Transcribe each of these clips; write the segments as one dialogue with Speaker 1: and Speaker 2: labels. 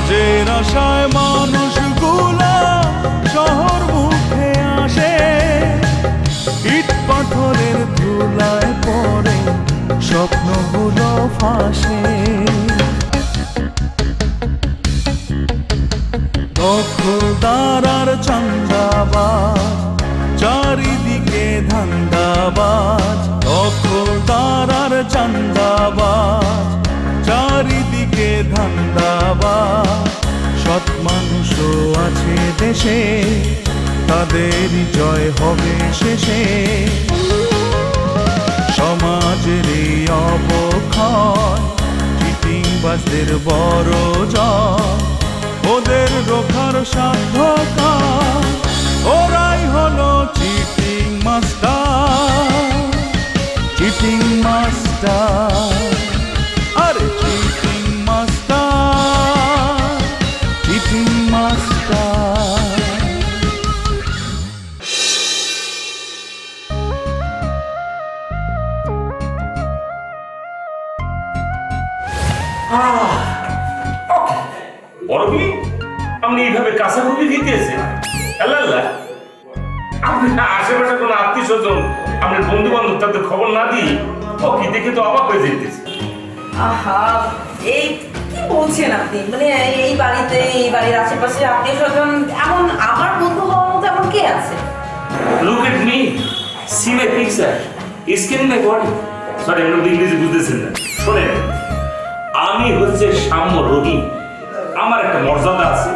Speaker 1: কাজের আশায় মানুষগুলা শহর মুখে আসে, ইট পাথরের ধুলায় পড়ে স্বপ্নগুলো ফাঁসে। দখলদার আর চান্দাবাজ, চারিদিকে ধান্দাবাজ। দখলদার আর চান্দাবাজ, চারিদিকে ধান্দাবাজ। সৎ মানুষও আছে দেশে, তাদেরই জয় হবে শেষে। সমাজের এই অবক্ষয় চিটিংবাজদের বড় জয়, ওদের রোখার সাধ্য কার, ওরাই হলো চিটিং মাস্টার। চিটিং মাস্টার, আরে চিটিং মাস্টার, চিটিং মাস্টার।
Speaker 2: বড়বি আপনি এইভাবে কাঁচা কপি খেতেছেন? আল্লাহ, আপনি আশেপাশে কোনো আত্মীয় স্বজন আপনার বন্ধু বান্ধব তাদের খবর না দিই কি দেখে তো অবাক হয়ে যেতেছে।
Speaker 3: আহা, এই কি বলছেন আপনি? মানে এই বাড়িতে, এই বাড়ির আশেপাশে আত্মীয় স্বজন এমন আমার বন্ধু হওয়ার মতো এমন কে আছে?
Speaker 2: Look at me, see my picture, scan my body. Sorry, আপনি ইংরেজি বুঝতেছেন না। শোনেন, আমি হচ্ছে সাম্য রহিম। আমার একটা মর্যাদা আছে,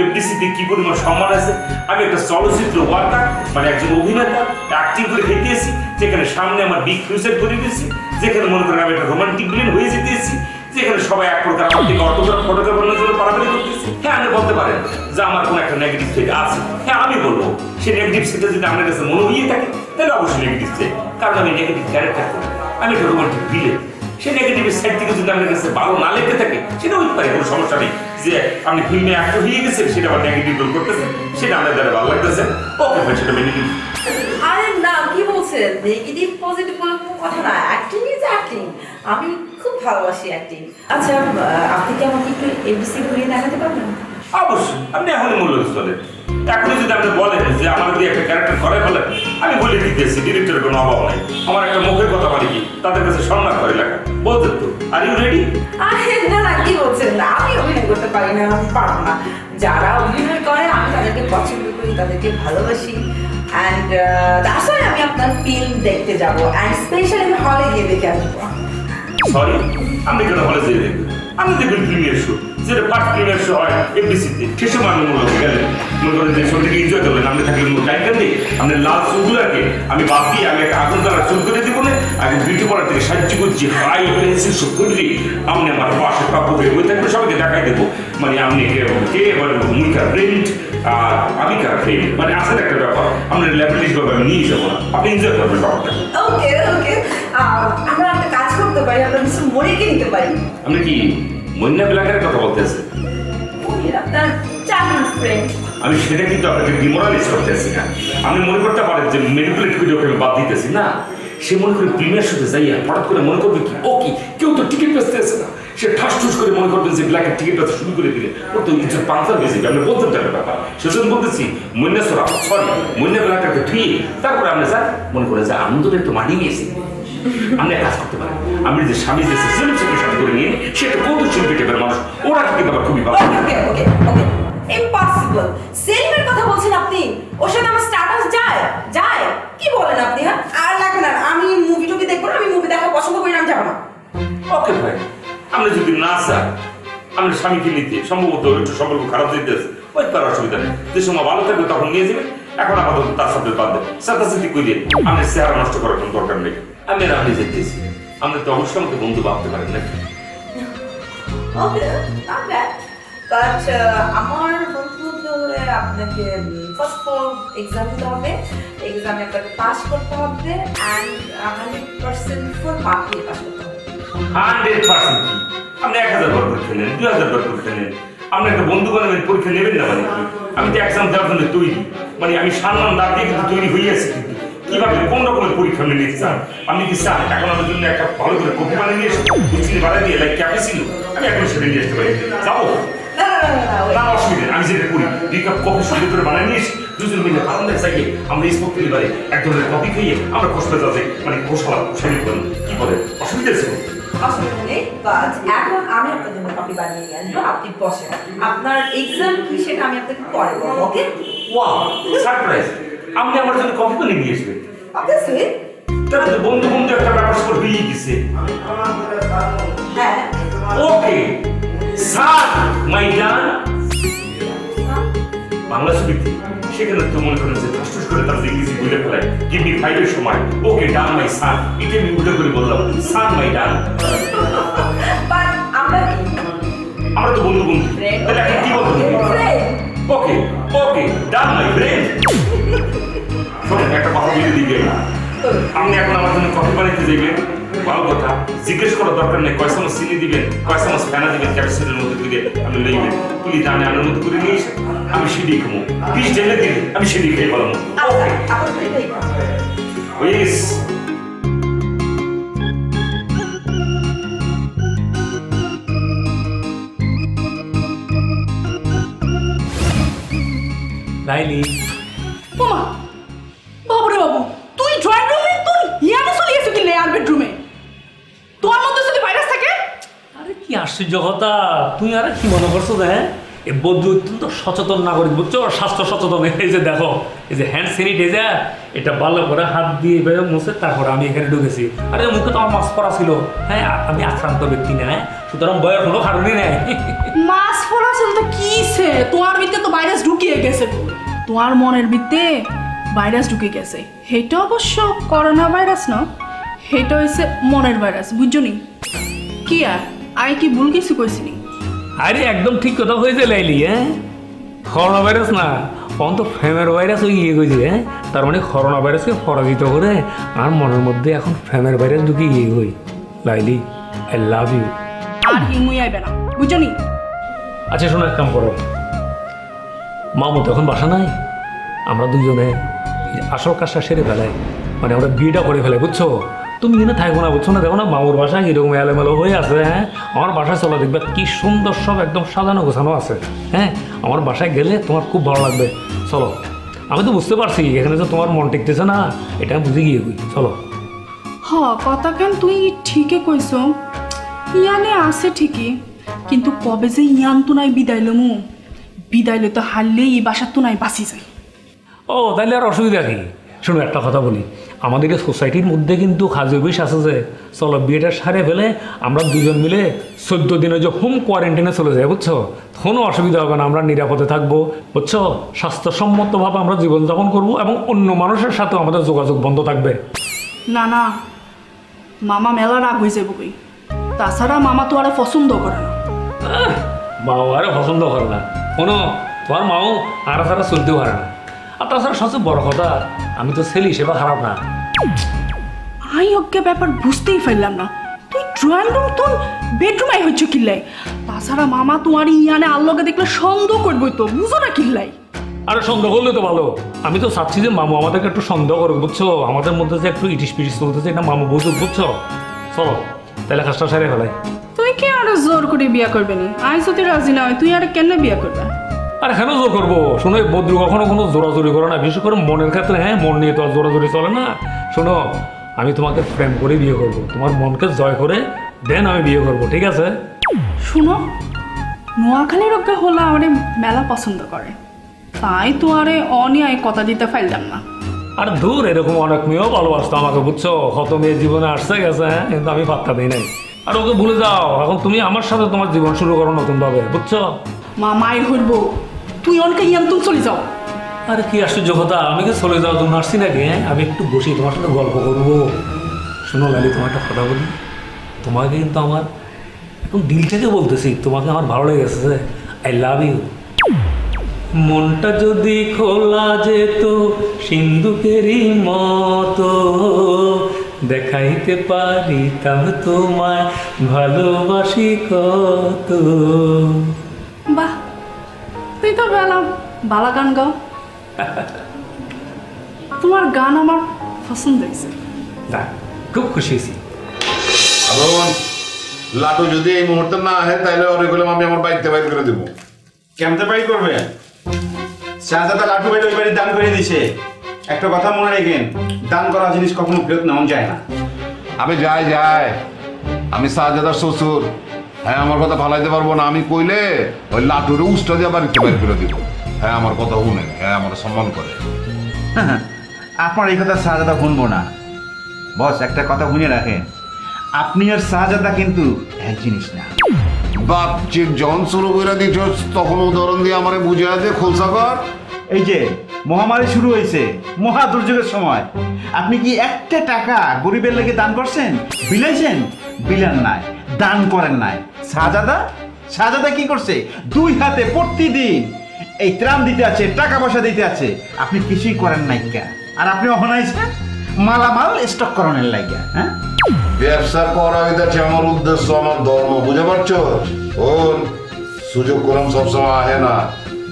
Speaker 2: এফডিসিতে কি পরিমাণ সম্মান আছে। আমি একটা চলচ্চিত্র ওয়ার্কার, মানে একজন অভিনেতা, অ্যাক্টিং করে খেতেছি, যেখানে সামনে আমার বিগ ফিউচার করে দিয়েছি, যেখানে মনে করেন আমি একটা রোমান্টিক ভিলেন হয়ে যেতেছি, যেখানে সবাই এক প্রকার আমার থেকে অটোগ্রাফ ফটোগ্রাফ বানানোর জন্য পারাপারি করতেছি। হ্যাঁ, আপনি বলতে পারেন যে আমার কোনো একটা নেগেটিভ সাইড আছে। হ্যাঁ, আমি বলবো সেই নেগেটিভ সাইডটা যদি আপনার কাছে মনে হয়ে থাকে তাহলে অবশ্যই নেগেটিভ সাইড, কারণ আমি নেগেটিভ ক্যারেক্টার করি, আমি একটা রোমান্টিক ভিলেন। সেই নেগেটিভ সাইড থেকে যদি আপনার কাছে ভালো না লেগে থাকে সেটা হইতে পারে, কোনো সমস্যা নেই। যে আপনি ফিল্মে অ্যাক্টর হয়ে গেছেন, সেটা আবার নেগেটিভ রোল করতেছেন, সেটা আপনার দ্বারা ভালো লাগতেছে, ওকে ভাই, সেটা মেনে নিন।
Speaker 3: আরে না, কি বলছেন? নেগেটিভ পজিটিভ বলে কোনো কথা না। অ্যাক্টিং ইজ অ্যাক্টিং, আমি খুব ভালোবাসি অ্যাক্টিং। আচ্ছা, আপনি কি আমাকে একটু এবিসি ঘুরিয়ে দেখাতে পারবেন?
Speaker 2: অবশ্যই, আপনি এখনই মূল্য চলেন। এখনই যদি আপনি বলেন যে আমার দিয়ে একটা ক্যারেক্টার করে ফেলেন, আমি বলে দিতেছি ডিরেক্টরের কোনো অভাব নাই। আমার একটা মুখের কথা বলি কি, তাদের কাছে সম্মান করে লেখা বলতেন তো। Are you ready?
Speaker 3: আরে না না, কি বলছেন? না, আমি অভিনয় করতে পারি না, আমি পারবো না। যারা অভিনয় করে আমি তাদেরকে পছন্দ করি, তাদেরকে ভালোবাসি। অ্যান্ড দ্যাটস ওয়াই আমি আপনার ফিল্ম দেখতে যাবো, অ্যান্ড স্পেশালি আমি হলে গিয়ে দেখে আসবো।
Speaker 2: সরি, আপনি কেন হলে যেয়ে দেখবেন? আপনি দেখবেন প্রিমিয়ার শো, যেটা ফার্স্ট প্রিমিয়ার শো হয় এফডিসিতে। সে সময় আমি মূল্য গেলেন, মনে করেন যে শোটিকে এনজয় করবেন। আপনি থাকলে টাইম দিয়ে আপনার লাল চুলগুলোকে আমি বাদ দিয়ে আমি একটা আগুন তারা চুল করে দিব না, আগে বিউটি পার্লার থেকে সাহায্য করছি হাই পেন্সিল শো করলি আপনি আমার পাশে প্রাপ্য হয়ে ওই থাকবে, সবাইকে দেখাই দেবো। মানে আপনি কে এবার মুইকার প্রিন্ট আর আমি কার প্রিন্ট, মানে আসলে একটা ব্যাপার আপনার ল্যাবরেটরিজ ব্যাপার আমি নিয়ে যাবো না, আপনি এনজয় করবেন ব্যাপারটা।
Speaker 3: ওকে ওকে, আমরা একটা কাজ করতে পারি, আমরা মিস্টার মনিরকে নিতে পারি।
Speaker 2: আপনি কি মন্না ব্ল্যাকের কথা বলতেছেন?
Speaker 3: মনির আপনার চাইল্ড ফ্রেন্ড।
Speaker 2: আমি সেটা কিন্তু আপনাকে ডিমোরালাইজ করতেছি না। আমি মনে করতে পারেন যে ম্যানিপুলেট করে ওকে আমি বাদ দিতেছি না। সে মনে করে প্রিমিয়ার শোতে যাইয়া হঠাৎ করে মনে করবে কি ও কি কেউ তো টিকিট বেচতে আসে না, সে ঠাস ঠুস করে মনে করবেন যে ব্ল্যাকের টিকিট বেচা শুরু করে দিলে ওর তো ইজ্জত পান্তার হয়ে যাবে। আপনি বলতেন একটা ব্যাপার, সেজন্য বলতেছি মন্না সরি মন্না ব্ল্যাকেরকে ধুয়ে তারপরে আপনি স্যার মনে করে যে আনন্দটা একটু মানিয়ে নিয়েছি। আপনি কাজ করতে পারেন, আমি যে স্বামী যে সেলিম সেলিমের সাথে করে নিয়ে সে একটা কত শিল্পী টাইপের মানুষ, ওরা কিন্তু আবার খুবই ভালো।
Speaker 3: ওকে ওকে ওকে, ইম্পসিবল। সেলিমের কথা বলছেন আপনি? ওর সাথে আমার স্ট্যাটাস যায় যায়? কি বলেন আপনি? হ্যাঁ, আর লাগবে না, আমি মুভি টুভি দেখবো না, আমি মুভি দেখা পছন্দ করি না, আমি যাবো না।
Speaker 2: ওকে ভাই, আপনি যদি না চান আপনার স্বামীকে নিতে সম্ভবত একটু সম্পর্ক খারাপ দিতেছে, ওই তার অসুবিধা নেই। যে সময় ভালো থাকবে তখন নিয়ে যাবে, এখন আপাতত তার সাথে বাদ দেন। সাথে করিয়ে আপনি চেহারা নষ্ট করার কোনো দরকার নেই। আমি আর আপনি যেতেছি, আপনি তো অবশ্যই আমাকে বন্ধু ভাবতে পারেন নাকি?
Speaker 3: ওকে, নট ব্যাড। বাট আমার বন্ধু হলে আপনাকে ফার্স্ট অফ অল এক্সাম দিতে হবে, এক্সামে আপনাকে পাস করতে হবে, অ্যান্ড 100% ফুল মার্ক দিয়ে পাস করতে হবে।
Speaker 2: 100% কি? আপনি 1000 বার পরীক্ষা নেন, 2000 বার পরীক্ষা নেন, আপনি একটা বন্ধু বানাবেন, পরীক্ষা নেবেন না মানে কি? আমি তো এক্সাম দেওয়ার জন্য তৈরি, মানে আমি সম্মান দাঁড় দিয়ে কিন্তু তৈরি হয়ে আছি। কিন্তু কিভাবে কোন রকমের পরীক্ষা আপনি নিতে চান? আপনি কি চান এখন আমার জন্য একটা ভালো করে কপি বানিয়ে নিয়ে এসে বুঝলি বাড়া দিয়ে লাইক ক্যাপে ছিল আমি এখন সেটা নিয়ে আসতে পারি? যাবো
Speaker 3: না না
Speaker 2: না অসুবিধা নেই, আমি যেটা করি 2 কাপ কফি সুন্দর করে বানিয়ে নিস, দুজন মিলে বারান্দায় যাইয়ে আমরা স্মোক পরিবারে এক ধরনের কফি খেয়ে আমরা কক্সবাজার মানে গোশালা শামিল করি, কি বলে অসুবিধা আছে?
Speaker 3: অসুবিধা নেই, বাট এখন আমি আপনার জন্য কফি বানিয়ে নিয়ে আসবো, আপনি বসেন। আপনার এক্সাম কি সেটা আমি আপনাকে পরে বলবো, ওকে?
Speaker 2: ওয়াও সারপ্রাইজ, আপনি আমার জন্য কফি বানিয়ে নিয়ে আসবেন?
Speaker 3: অবভিয়াসলি।
Speaker 2: তাহলে তো বন্ধু বন্ধু একটা ব্যাপার স্যাপার হয়েই গেছে।
Speaker 3: হ্যাঁ
Speaker 2: ওকে স্যার মাই ডান বাংলা ছবিতে সেখানে তো মনে করেন যে ঠাস করে তার ইংরেজি বলে ফেলায় গিভ মি 5 এর সময় ওকে ডান মাই সান, এটা আমি উল্টো করে বললাম সান মাই ডান।
Speaker 3: বাট আমরা
Speaker 2: তো বন্ধু বন্ধু, তাহলে এখন কি বলবো? ওকে ওকে ডান মাই ফ্রেন্ড। শোনেন একটা কথা বলে দিবে, আপনি এখন আমার জন্য কফি বানাইতে যাইবেন, ভালো কথা, জিজ্ঞেস করার দরকার নেই কয় চামচ চিনি দিবেন, কয় চামচ ফেনা দিবেন, ক্যাপাসিটির মধ্যে দিলে আপনি লইবেন, তুলি জানে আনার মতো করে নিয়ে এসে আমি সেটি খাবো, 20 ঢেলে দিলে আমি সেটি খেয়ে পারবো। ওকে ওয়েস
Speaker 4: লাইলি
Speaker 5: মামা বাবুরে বাবু, তুই ড্রয়িং রুমে তুই ইয়ানে চলে এসে কি লেয়ার বেডরুমে? তোর মধ্যে যদি ভাইরাস থাকে?
Speaker 4: আরে কি আশ্চর্য কথা, তুই আর কি মনে করছো? হ্যাঁ এ বৌদ্ধ অত্যন্ত সচেতন নাগরিক বুঝছো, স্বাস্থ্য সচেতন। এই যে দেখো এই যে হ্যান্ড স্যানিটাইজার, এটা ভালো করে হাত দিয়ে এভাবে মুছে তারপর আমি এখানে ঢুকেছি। আরে মুখে তো আমার মাস্ক পরা ছিল, হ্যাঁ আমি আক্রান্ত ব্যক্তি না, সুতরাং ভয়ের কোনো কারণই নেই।
Speaker 5: মাস পড়া ছিল তো কিছে, তোমার ভিতরে তো ভাইরাস ঢুকিয়ে গেছে, তোমার মনের ভিতরে ভাইরাস ঢুকে গেছে। সেটা অবশ্য করোনা ভাইরাস না, সেটা হচ্ছে মনের ভাইরাস, বুঝছো নি? কি আর আমি কি ভুল কিছু কইছিনি?
Speaker 4: আরে একদম ঠিক কথা হয়েছে লাইলি। হ্যাঁ করোনা ভাইরাস না, অন্ত ফ্যামের ভাইরাস হয়ে গিয়ে গেছে। হ্যাঁ তার মানে করোনা ভাইরাসকে পরাজিত করে আর মনের মধ্যে এখন ফ্যামের ভাইরাস ঢুকিয়ে গিয়ে হই। Laily I love you.
Speaker 5: আর হিমুই আইবে না, বুঝছো নি?
Speaker 4: আচ্ছা শোনো, এক কাম করো, মামু তো এখন বাসা নাই, আমরা দুজনে আসল কাজটা সেরে ফেলাই, মানে আমরা বিয়েটা করে ফেলাই, বুঝছো? তুমি এখানে থাকবো না, বুঝছো না? দেখো না মামুর বাসা এরকম এলোমেলো হয়ে আছে। হ্যাঁ আমার বাসায় চলো, দেখবে কি সুন্দর সব একদম সাজানো গোছানো আছে। হ্যাঁ আমার বাসায় গেলে তোমার খুব ভালো লাগবে, চলো। আমি তো বুঝতে পারছি এখানে যে তোমার মন টিকতেছে না, এটা বুঝে গিয়ে কই, চলো।
Speaker 5: হ কথা কেন তুই ঠিকই কইছ, ইয়ানে আছে ঠিকই, কিন্তু কবে যে ইয়ান তো নাই বিদাইলমু, বিদাইলে তো হারলে এই বাসার তো নাই বাঁচি যায়।
Speaker 4: ও তাইলে আর অসুবিধা কি? শোনো একটা কথা বলি, আমাদের এই সোসাইটির মধ্যে কিন্তু খাজি অফিস আছে যে, চলো বিয়েটা সারে ফেলে আমরা দুজন মিলে 14 দিনের যে হোম কোয়ারেন্টাইনে চলে যাই, বুঝছো? কোনো অসুবিধা হবে না, আমরা নিরাপদে থাকবো, বুঝছো? স্বাস্থ্যসম্মতভাবে আমরা জীবনযাপন করবো এবং অন্য মানুষের সাথেও আমাদের যোগাযোগ বন্ধ থাকবে।
Speaker 5: না না, মামা মেলা রাগ হয়ে যাবো কই, তাছাড়া মামা তো আরে পছন্দ করে না।
Speaker 4: মাও আরে পছন্দ করে না, কোনো তোমার মাও আর ছাড়া চলতেও পারে না। আর তাছাড়া সবচেয়ে বড় কথা, আমি তো ছেলে হিসেবে খারাপ না।
Speaker 5: আই অজ্ঞা ব্যাপার বুঝতেই পারলাম না, তুই ড্রয়িং রুম তোর বেডরুম আই হচ্ছে কিল্লাই, তাছাড়া মামা তোমার ইয়ানে আল্লোকে দেখলে সন্দেহ করবই তো, বুঝো না কিল্লাই?
Speaker 4: আরে সন্দেহ করলে তো ভালো, আমি তো চাচ্ছি যে মামু আমাদেরকে একটু সন্দেহ করুক, বুঝছো? আমাদের মধ্যে যে একটু ইটিস পিটিস চলতেছে এটা মামু বুঝুক, বুঝছো? চলো তাহলে কাজটা সেরে ফেলাই।
Speaker 5: তুই কে আরো জোর করে বিয়া করবে নি? আই যদি রাজি না হয় তুই আর কেন বিয়া করবে?
Speaker 4: আর কেন জোর করবো? শোনো এই বদ্রু কখনো কোনো জোরাজোরি করে না, বিশেষ করে মনের ক্ষেত্রে। হ্যাঁ মন নিয়ে তো আর জোরাজোরি চলে না। শোনো আমি তোমাকে প্রেম করে বিয়ে করবো, তোমার মনকে জয় করে দেন আমি বিয়ে করবো, ঠিক আছে?
Speaker 5: শুনো, নোয়াখালীর অজ্ঞা হলো আমার মেলা পছন্দ করে, তাই তো আরে অনিয়ায় কথা দিতে পারলাম না।
Speaker 4: আর দূর এরকম অনেক মেয়েও ভালোবাসতো আমাকে, বুঝছো? কত মেয়ে জীবনে আসছে গেছে, হ্যাঁ কিন্তু আমি পাত্তা দিই নাই। আর ওকে ভুলে যাও, এখন তুমি আমার সাথে তোমার জীবন শুরু করো নতুনভাবে, বুঝছো?
Speaker 5: মা মায়ের হইব, তুই অনেকে ইয়ান্তন চলে যাও।
Speaker 4: আরে কি আশ্চর্য কথা, আমি কি চলে যাওয়ার জন্য আসছি নাকি? হ্যাঁ আমি একটু বসি তোমার সাথে গল্প করবো। শোনো লালি, তোমার একটা কথা বলি, তোমাকে কিন্তু আমার এখন দিল থেকে বলতেছি, তোমাকে আমার ভালো লেগেছে, আই লাভ ইউ। মনটা যদি খোলা যেত সিন্ধুকেরই মতো, দেখাইতে পারিতাম তোমায় ভালোবাসি কত।
Speaker 5: বাহ, তুই তো বালা গান গাও, তোমার গান আমার পছন্দ হয়েছে।
Speaker 4: না খুব খুশি হয়েছি।
Speaker 6: লাটু যদি এই মুহূর্তে না আহে তাহলে ওরে বললাম আমি আমার বাড়িতে বাইর করে দেবো। কেমতে বাড়ি করবে? শাহজাদা লাটু ভাই ওই বাড়ি দান করে দিছে। একটা কথা মনে রাখেন, দান করা জিনিস কখনো ফেরত নেওয়া যায় না।
Speaker 7: আমি যাই আমি শাহজাদার শ্বশুর। হ্যাঁ, আমার কথা ফালাইতে পারবো না। আমি কইলে ওই লাটুরে উষ্টা দিয়ে বাড়িতে বাইর করে দিব। হ্যাঁ, আমার কথা শুনে, হ্যাঁ আমার সম্মান করে।
Speaker 6: আপনার এই কথা শাহজাদা শুনবো না। বস, একটা কথা শুনে রাখেন, আপনি আর শাহজাদা কিন্তু এক জিনিস না।
Speaker 7: বাপচিক যখন শুরু করে দিচ্ছ তখন উদাহরণ দিয়ে আমারে বুঝিয়ে দে, খোলসা কর।
Speaker 6: এই যে মহামারী শুরু হয়েছে, মহা দুর্যোগের সময়, আপনি কি একটা টাকা গরিবের লেগে দান করছেন? বিলাইছেন? বিলান নাই, দান করেন নাই। শাহজাদা কি করছে? 2 হাতে প্রতিদিন এই ত্রাণ দিতে আছে, টাকা পয়সা দিতে আছে। আপনি কিছুই করেন নাই কে? আর আপনি অহনাইছেন মালামাল স্টক করানোর লাগে। হ্যাঁ,
Speaker 7: ব্যবসা করা হইতেছে আমার উদ্দেশ্য, আমার ধর্ম, বুঝতে পারছো? সুযোগ করম সবসময় আহে না,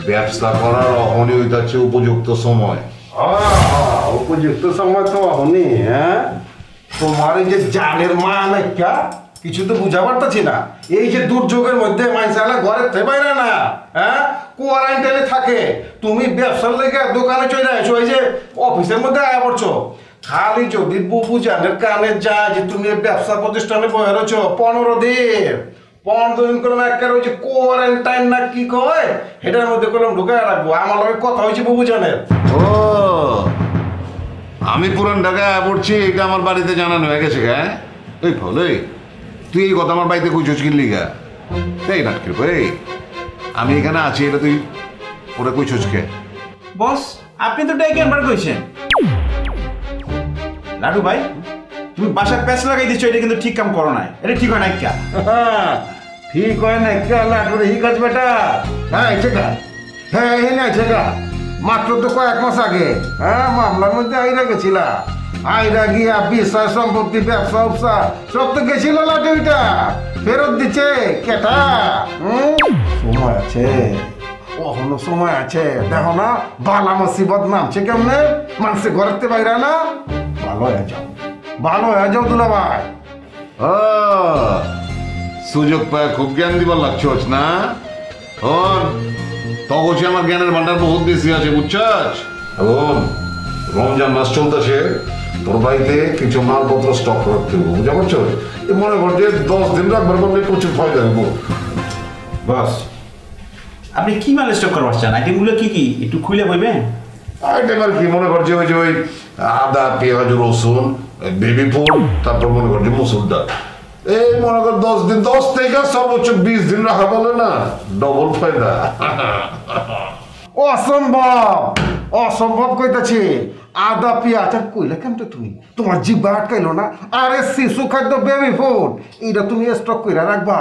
Speaker 7: ব্যবসা করার অহনি হইতেছে উপযুক্ত সময়।
Speaker 8: উপযুক্ত সময় তো হনি। হ্যাঁ, তোমার এই যে জানের মা নাইকা কিছু তো বুঝা পারতেছি না। এই যে দুর্যোগের মধ্যে মাইনসালা ঘরে বাইরে না, হ্যাঁ, কোয়ারেন্টাইনে থাকে, তুমি ব্যবসার লেগে দোকানে চলে আসো, এই যে অফিসের মধ্যে আয়া পড়ছো। খালি যদি বুবু জানের কানে যায় যে তুমি ব্যবসা প্রতিষ্ঠানে বয়ে রয়েছো 15 দিন 15 দিন করলাম একটা ওই যে কোয়ারেন্টাইন না কি কয় এটার মধ্যে করলাম ঢুকায় রাখবো। আমার লগে কথা হয়েছে বুবু জানের।
Speaker 7: ও, আমি পুরান ঢাকায় পড়ছি, এটা আমার বাড়িতে জানানো হয়ে গেছে। হ্যাঁ, এই ফল, তুই এই কথা আমার বাড়িতে কইছিস কিনলি গা? এই নাটকের ভাই, আমি এখানে আছি, এটা তুই ওরা কইছিস কে?
Speaker 6: বস, আপনি তো ডেকে একবার কইছেন। লাটু ভাই, তুমি বাসায় প্যাচ লাগাই দিচ্ছ, এটা কিন্তু ঠিক কাম করো নাই। এটা ঠিক হয় না কে?
Speaker 8: ঠিক হয় না কে লাটুর হি কাজ বেটা? হ্যাঁ, ছেকা, হ্যাঁ এখানে ছেকা, মাত্র তো কয়েক মাস আগে হ্যাঁ মামলার মধ্যে আইরা গেছিলা। আইরা গিয়া বিষয় সম্পত্তি ব্যবসা উপসা সব তো গেছিল লাটুইটা, ফেরত দিচ্ছে কেটা? সময় আছে, কখনো সময় আছে। দেখো না বালা মুসিবত নামছে কেমনে, মানুষে ঘরেতে বাইরা না। ভালো হয়ে যাও দুলা ভাই।
Speaker 7: ও, সুযোগ পায় খুব জ্ঞান দিবার লাগছস না? তখন আমার জ্ঞানের ভান্ডার বহুত বেশি আছে, বুঝছস? এখন রমজান মাস চলতেছে, তোর বাড়িতে কিছু মালপত্র স্টক রাখতে হবে, বুঝা পারছো? মনে কর যে 10 দিন রাখবার করলে প্রচুর ফায়দা হইব।
Speaker 6: বস, আপনি কি মাল স্টক করবার চান? আইটেমগুলো কি কি একটু খুলে বলবেন?
Speaker 7: আইটেম আর কি, মনে কর যে ওই আদা, পেঁয়াজ, রসুন, বেবি ফুড, তারপর মনে কর যে মসুর ডাল। এই মনে কর 10 দিন, 10 থেকে সর্বোচ্চ 20 দিন রাখা বলে না, ডবল ফায়দা।
Speaker 8: অসম্ভব কইতাছি। আদা পেঁয়াজ আর কইলা কেমন তুমি? তোমার জিব্বা আটকাইলো না? আরে শিশু খাদ্য বেবি ফুড এইটা তুমি স্টক কইরা রাখবা।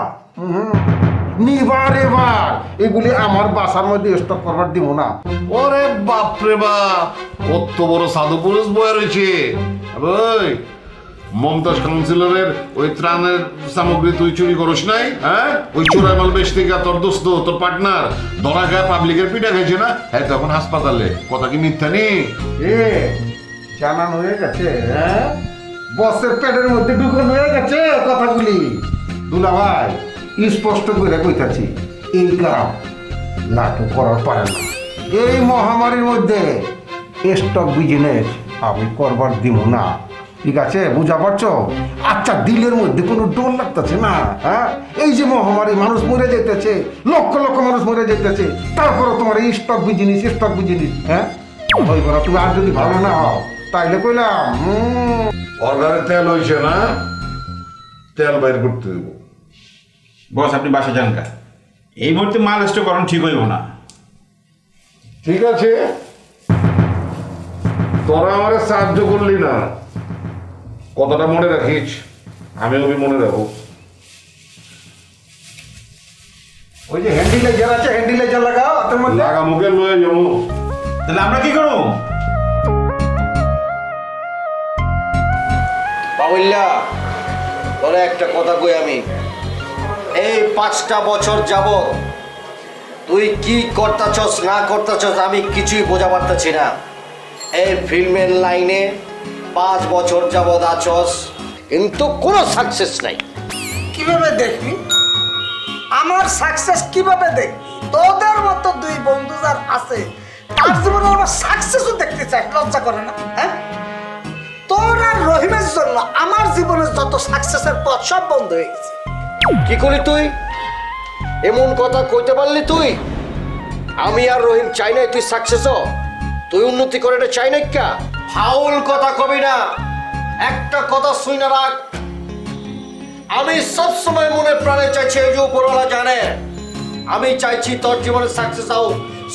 Speaker 8: নিবার এবার এগুলি আমার বাসার মধ্যে স্টক করবার দিব না।
Speaker 7: ওরে বাপরে বাপ, কত বড় সাধু পুরুষ বয়ে রয়েছে। ওই মমতাজ কাউন্সিলরের ওই ত্রাণের সামগ্রী তুই চুরি করিস নাই? হ্যাঁ, ওই চোরাই মাল বেচতে গিয়া তোর দোস্ত, তোর পার্টনার ধরা খায় পাবলিকের পিঠা খাইছে না? হ্যাঁ, তখন হাসপাতালে। কথা কি মিথ্যা নি?
Speaker 8: এ জানানো হয়ে গেছে, হ্যাঁ, বসের পেটের মধ্যে ঢুকানো হয়ে গেছে কথাগুলি। দুলা ভাই, স্পষ্ট করে কইতাছি, এই কাম লাটু করার পারে না। এই মহামারীর মধ্যে স্টক বিজনেস আমি করবার দিব না, ঠিক আছে? বুঝা পারছো? আচ্ছা, দিলের মধ্যে কোনো ডর লাগতেছে না? হ্যাঁ, এই যে মহামারী, মানুষ মরে যেতেছে, লক্ষ লক্ষ মানুষ মরে যেতেছে, তারপরে তোমার এই স্টক বিজনেস। হ্যাঁ, তুমি আর যদি ভালো না হও তাইলে কইলাম
Speaker 7: অর্গারে তেল হয়েছে না, তেল বাইর করতে দেবো।
Speaker 6: বস, আপনি বাসা যান কা? এই মুহূর্তে মাল স্টক করানো ঠিক হইব না।
Speaker 7: ঠিক আছে, তোরা আমাকে সাহায্য করলি না, কথাটা মনে রাখিস, আমিও মনে রাখবো।
Speaker 8: ওই যে হ্যান্ডিলাইজার আছে, হ্যান্ডিলাইজার লাগাও হাতের মধ্যে।
Speaker 7: লাগা মুখে লয়ে যাবো।
Speaker 6: তাহলে আমরা কি করব?
Speaker 9: বাবুল্লা, তোরা একটা কথা কই, আমি এই 5টা বছর যাবত তুই কি করতাছস না করতাছস আমি কিছুই বোঝা পারতাছি না। এই ফিল্মের লাইনে 5 বছর যাবত আছস, কিন্তু কোনো সাকসেস নাই।
Speaker 8: কিভাবে দেখবি?
Speaker 10: আমার সাকসেস কিভাবে দেখবি? তোদের মতো দুই বন্ধু যার আছে তার জীবনে আমার সাকসেসও দেখতে চাই, লজ্জা করে না? হ্যাঁ, তোর আর রহিমের জন্য আমার জীবনের যত সাকসেসের পথ সব বন্ধ হয়ে গেছে।
Speaker 9: কি করলি তুই? এমন কথা কইতে পারলি তুই? আমি আর রহিম চাই নাই তুই সাকসেস হ, তুই উন্নতি করে এটা চাই নাই। কা ফাউল কথা কবি না, একটা কথা শুই না রাখ। আমি সবসময় মনে প্রাণে চাইছি, এই যে উপরওয়ালা জানে, আমি চাইছি তোর জীবনে সাকসেস হও,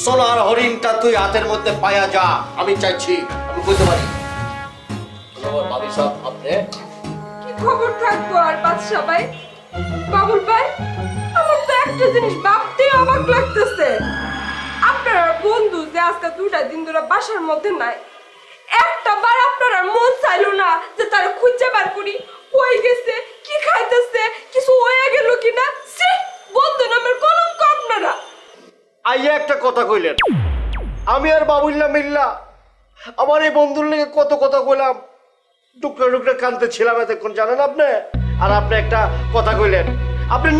Speaker 9: সোনার হরিণটা তুই হাতের মধ্যে পায়া যা। আমি চাইছি, আমি বুঝতে পারি। ভাবি সাহেব, আপনি
Speaker 11: কি খবর থাকবো আর বাদশা ভাই, বাবুল ভাই, আমার তো একটা জিনিস ভাবতে অবাক লাগতেছে। আপনারা বন্ধু যে আজকে 2টা দিন ধরে বাসার মধ্যে নাই, একটা বার আপনারা মন চাইলো না যে তারা খুঁজে বার করি কই গেছে, কি খাইতেছে, কিছু হয়ে গেল কিনা? বন্ধু নামের কলঙ্ক আপনারা।
Speaker 9: আইয়া একটা কথা কইলেন, আমি আর বাবুল্লা মিল্লা আমার এই বন্ধুর লেগে কত কথা কইলাম, টুকরা টুকরা কানতে ছিলাম এতক্ষণ, জানেন আপনি? আর আপনি একটা কথা কইলেন, আপনি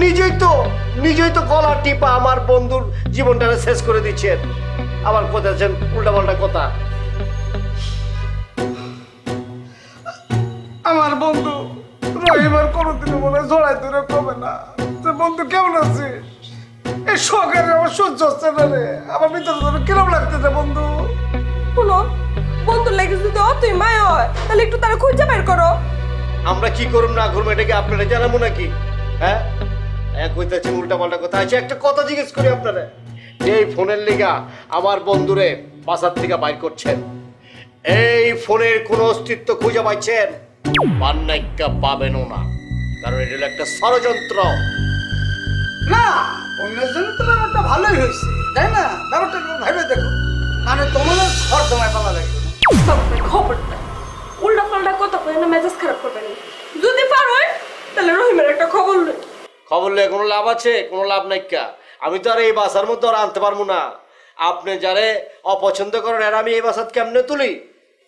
Speaker 9: নিজেই তো গলা টিপা আমার বন্ধুর জীবনটা শেষ করে দিচ্ছেন। আবার কোথাছেন উল্টা পাল্টা কথা।
Speaker 10: আমার বন্ধু রহিম আর কোনোদিনও মনে জড়াই ধরে কমে না যে বন্ধু কেমন আছে। এই শখের আমার সহ্য হচ্ছে না রে, আমার ভিতরে যেন কিরম লাগতেছে বন্ধু।
Speaker 11: শুনো, বন্ধুর লেগে যদি অতই মায়া হয় তাহলে একটু তারা খুঁজে বের করো।
Speaker 9: আমরা কি করুম না করুম এটাকে আপনারা জানাবো নাকি? হ্যাঁ, কইতাছেন উল্টা পাল্টা কথা। আছে একটা কথা জিজ্ঞেস করি আপনারা, এই ফোনের লিগা আমার বন্ধুরে বাসার থেকে বাইর করছেন, এই ফোনের কোনো অস্তিত্ব খুঁজে পাইছেন? পান্নাইকা পাবেনও না, কারণ এটা হলো একটা ষড়যন্ত্র।
Speaker 10: না, অন্যের জন্য তো ব্যাপারটা ভালোই হয়েছে, তাই না? ব্যাপারটা ভেবে দেখো, মানে তোমাদের ঘর তোমায় পালা লাগবে না।
Speaker 11: খবরটা উল্টা পাল্টা কথা কই না, মেজাজ খারাপ করবেন না। যদি পারোই তাহলে রহিমের একটা খবর লই।
Speaker 9: খবর লয়ে কোনো লাভ আছে? কোনো লাভ নাই। আমি তো আর এই বাসার মধ্যে আর আনতে পারবো না। আপনি যারে অপছন্দ করেন আর আমি এই বাসাত কেমনে তুলি?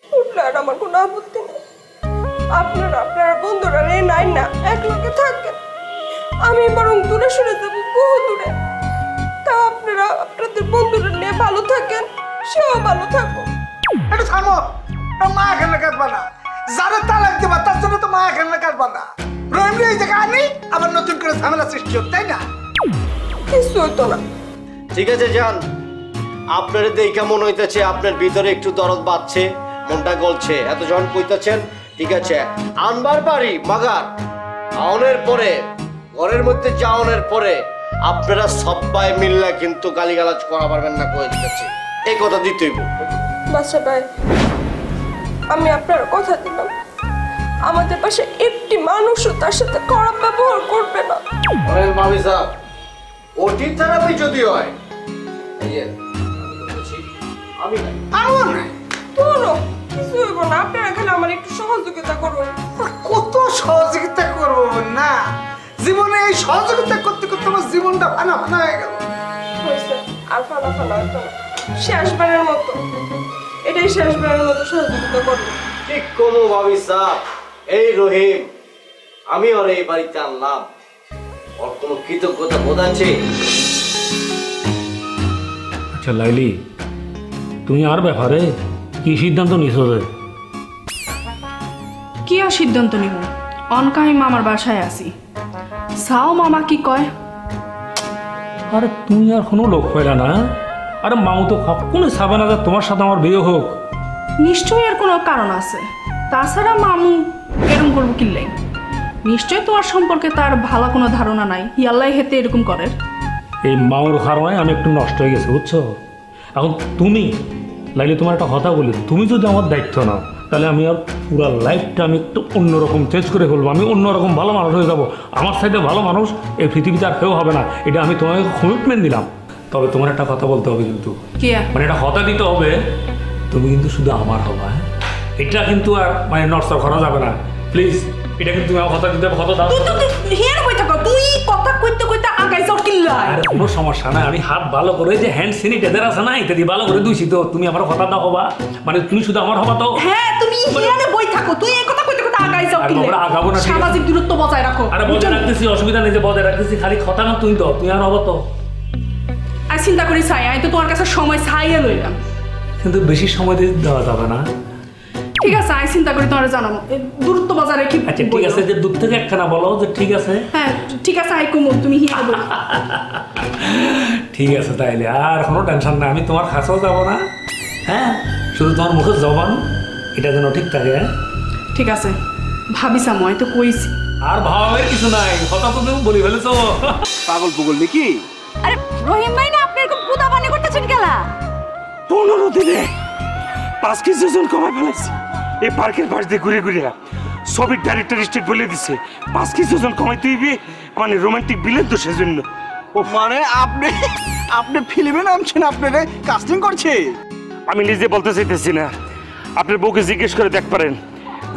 Speaker 11: উঠলে আর আমার কোনো আপত্তি নেই। আপনারা বন্ধুরা নাই না একলগে থাকেন, আমি বরং দূরে সরে যাবো, বহু দূরে। তা আপনারা আপনাদের বন্ধুরা নিয়ে ভালো থাকেন, সেও ভালো থাকো।
Speaker 10: একটু থামো, মায়া খেললে কাটবা না। যারা তালাক দেবা তার জন্য তো মায়া খেললে কাটবা না। রহিম এই জায়গায় আনি আবার নতুন করে ঝামেলা সৃষ্টি হোক, তাই না?
Speaker 11: কিছু হতো না।
Speaker 9: ঠিক আছে যান, আপনার দেখে মনে হইতেছে আপনার ভিতরে একটু দরদ বাড়ছে, মনটা গলছে, এত যখন কইতেছেন। ঠিক আছে, আনবার পারি, মাগার আউনের পরে ঘরের মধ্যে যাওয়ানোর পরে আপনারা সবাই মিললে কিন্তু গালিগালাজ করা পারবেন না, কয়ে দিতেছি। এই কথা দিতেই
Speaker 11: বাদশা ভাই, আমি আপনার কথা দিলাম, আমাদের পাশে একটি মানুষও তার সাথে খারাপ ব্যবহার করবে না।
Speaker 9: ভাবি সাহেব, ওটি থেরাপি যদি হয়, আমি নাই,
Speaker 10: আমার নাই
Speaker 11: তোরও কিছু হইব না। আপনারা খালি আমার একটু সহযোগিতা করুন।
Speaker 10: কত সহযোগিতা করবো না, জীবনে এই সহযোগিতা করতে করতে আমার জীবনটা ফানা ফানা হয়ে গেল।
Speaker 11: হয়েছে, আর ফানা ফানা হইতো না। শেষবারের মতো, এটাই শেষবারের মতো সহযোগিতা করুন।
Speaker 9: ঠিক কোনো ভাবি সাহেব, এই রহিম আমি ওর এই বাড়িতে আনলাম, ওর কোনো কৃতজ্ঞতা বোধ আছে?
Speaker 4: আচ্ছা লাইলি, তুমি আর ব্যাপারে কি সিদ্ধান্ত নিছো?
Speaker 5: কি আর সিদ্ধান্ত নিব? অনকাই মামার বাসায় আসি, সাও মামা কি কয়।
Speaker 4: আরে তুমি আর কোনো লোক পাইলা না? আরে মামু তো কখনো চাবে না যে তোমার সাথে আমার বিয়ে হোক।
Speaker 5: নিশ্চয়ই এর কোনো কারণ আছে, তাছাড়া মামু এরকম করবো কিনলেই। নিশ্চয়ই তোমার সম্পর্কে তার ভালো কোনো ধারণা নাই, ইয়াল্লাই হেতে এরকম করে।
Speaker 4: এই মামুর কারণে আমি একটু নষ্ট হয়ে গেছি, বুঝছো? এখন তুমি লাইলে, তোমার একটা কথা বলি, তুমি যদি আমার দায়িত্ব নাও তাহলে আমি আর পুরো লাইফটা আমি একটু অন্যরকম চেঞ্জ করে ফেলবো। আমি অন্যরকম ভালো মানুষ হয়ে যাবো। আমার সাইডে ভালো মানুষ এই পৃথিবীতে আর কেউ হবে না, এটা আমি তোমাকে কমিটমেন্ট দিলাম। তবে তোমার একটা কথা বলতে হবে কিন্তু, মানে একটা কথা দিতে হবে, তুমি কিন্তু শুধু আমার হবা। হ্যাঁ, এটা কিন্তু আর মানে নষ্ট করা যাবে না, প্লিজ। এটা কিন্তু তুমি আমার কথা দিতে হবে, কথা দাও।
Speaker 5: তুই কথা কইতে কইতে আগাই যাও কিল্লা।
Speaker 4: আরে কোনো সমস্যা নাই, আমি হাত ভালো করে যে হ্যান্ড স্যানিটাইজার আছে না, ইত্যাদি ভালো করে ধুইছি। তো তুমি আমার কথা দাও হবা, মানে তুমি শুধু আমার হবা তো।
Speaker 5: হ্যাঁ, তুমি হিয়ানে বই থাকো, তুই এই কথা কইতে কইতে আগাই যাও কি
Speaker 4: বাবা, আগাবো না, ঠিক আছে।
Speaker 5: সামাজিক দূরত্ব বজায় রাখো।
Speaker 4: আরে বজায় রাখতেছি, অসুবিধা নেই যে বজায় রাখতেছি, খালি কথা না তুই তো, তুই আর হবো তো।
Speaker 5: আর চিন্তা করি চাই, আমি তো তোমার কাছে সময় চাইয়ে লইলাম।
Speaker 4: কিন্তু বেশি সময় দেওয়া যাবে না।
Speaker 5: ঠিক আছে, আমি চিন্তা করি তোমার জানাবো, দূরত্ব বজায় রেখে।
Speaker 4: আচ্ছা ঠিক আছে, যে দূর থেকে একখানা বলো যে ঠিক আছে।
Speaker 5: হ্যাঁ ঠিক আছে, আই কুমুর তুমি হিয়া বলো।
Speaker 4: ঠিক আছে তাইলে, আর কোনো টেনশন নাই, আমি তোমার কাছেও যাবো না। হ্যাঁ, শুধু তোমার মুখের জবান এটা যেন ঠিক থাকে। হ্যাঁ
Speaker 5: ঠিক আছে, ভাবিস আমি তো কইছি।
Speaker 4: আর ভাবের কিছু নাই, কথা তো তুমি বলি ফেলেছো।
Speaker 6: পাগল পুগল নাকি?
Speaker 12: আরে রহিম ভাই না, আপনি এরকম পুতা বানি করতেছেন কেলা?
Speaker 2: 15 দিনে 5 কেজি ওজন কমাই ফেলেছি। এই পার্কের পাশ দিয়ে ঘুরে ঘুরে ছবির ডাইরেক্টর স্টেট বলে দিচ্ছে 5 কেজি ওজন কমাইতে হইবে, মানে রোমান্টিক বিলেন তো সেজন্য।
Speaker 6: ও মানে আপনি ফিল্মে নামছেন, আপনারে কাস্টিং করছে?
Speaker 2: আমি নিজে বলতে চাইতেছি না, আপনার বউকে জিজ্ঞেস করে দেখ পারেন।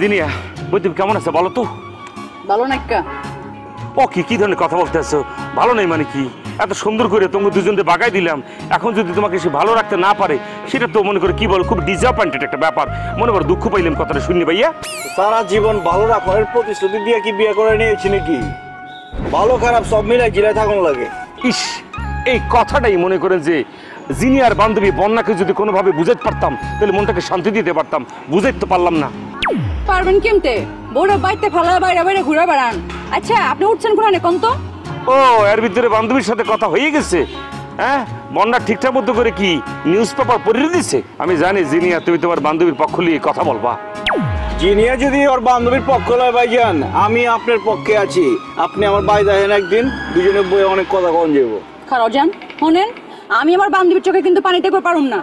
Speaker 2: জিনিয়া বৈদ্যুৎ কেমন আছে বলো তো?
Speaker 12: ভালো নাক্কা।
Speaker 2: ও কি ধরনের কথা বলতে আছো? ভালো নেই মানে কি? এত সুন্দর করে তোমাকে দুজনকে বাগাই দিলাম, এখন যদি তোমাকে সে ভালো রাখতে না পারে, সেটা তো মনে করে কি বল, খুব ডিসঅ্যাপয়েন্টেড একটা ব্যাপার। মনে করো দুঃখ পাইলাম কথাটা শুনি ভাইয়া।
Speaker 6: সারা জীবন ভালো রাখার প্রতিশ্রুতি দিয়ে কি বিয়ে করে নিয়েছি নাকি? ভালো খারাপ সব মিলাই গিলাই থাকুন লাগে।
Speaker 2: ইস, এই কথাটাই মনে করেন যে জিনিয়ার বান্ধবী বন্যাকে যদি কোনোভাবে বুঝাতে পারতাম, তাহলে মনটাকে শান্তি দিতে পারতাম। বুঝাইতে তো পারলাম না।
Speaker 12: পারবেন কেমতে? বউরা বাইতে ফালা বাইরে বাইরে ঘুরে বেড়ান। আচ্ছা আপনি উঠছেন কোরআনে কোন তো?
Speaker 2: ও এর ভিতরে বান্ধবীর সাথে কথা হয়ে গেছে। হ্যাঁ, বন্যা ঠিকঠাক মতো করে কি নিউজ পেপার পড়িয়ে দিচ্ছে? আমি জানি জিনিয়া তুমি তোমার বান্ধবীর পক্ষ নিয়ে কথা বলবা।
Speaker 6: জিনিয়া যদি ওর বান্ধবীর পক্ষ লয় ভাইজান, আমি আপনার পক্ষে আছি। আপনি আমার বাড়ি দেখেন একদিন, দুজনে বইয়ে অনেক কথা কন যাবো।
Speaker 12: খারাপ যান শোনেন, আমি আমার বান্ধবীর চোখে কিন্তু পানি দেখতে পারুম না।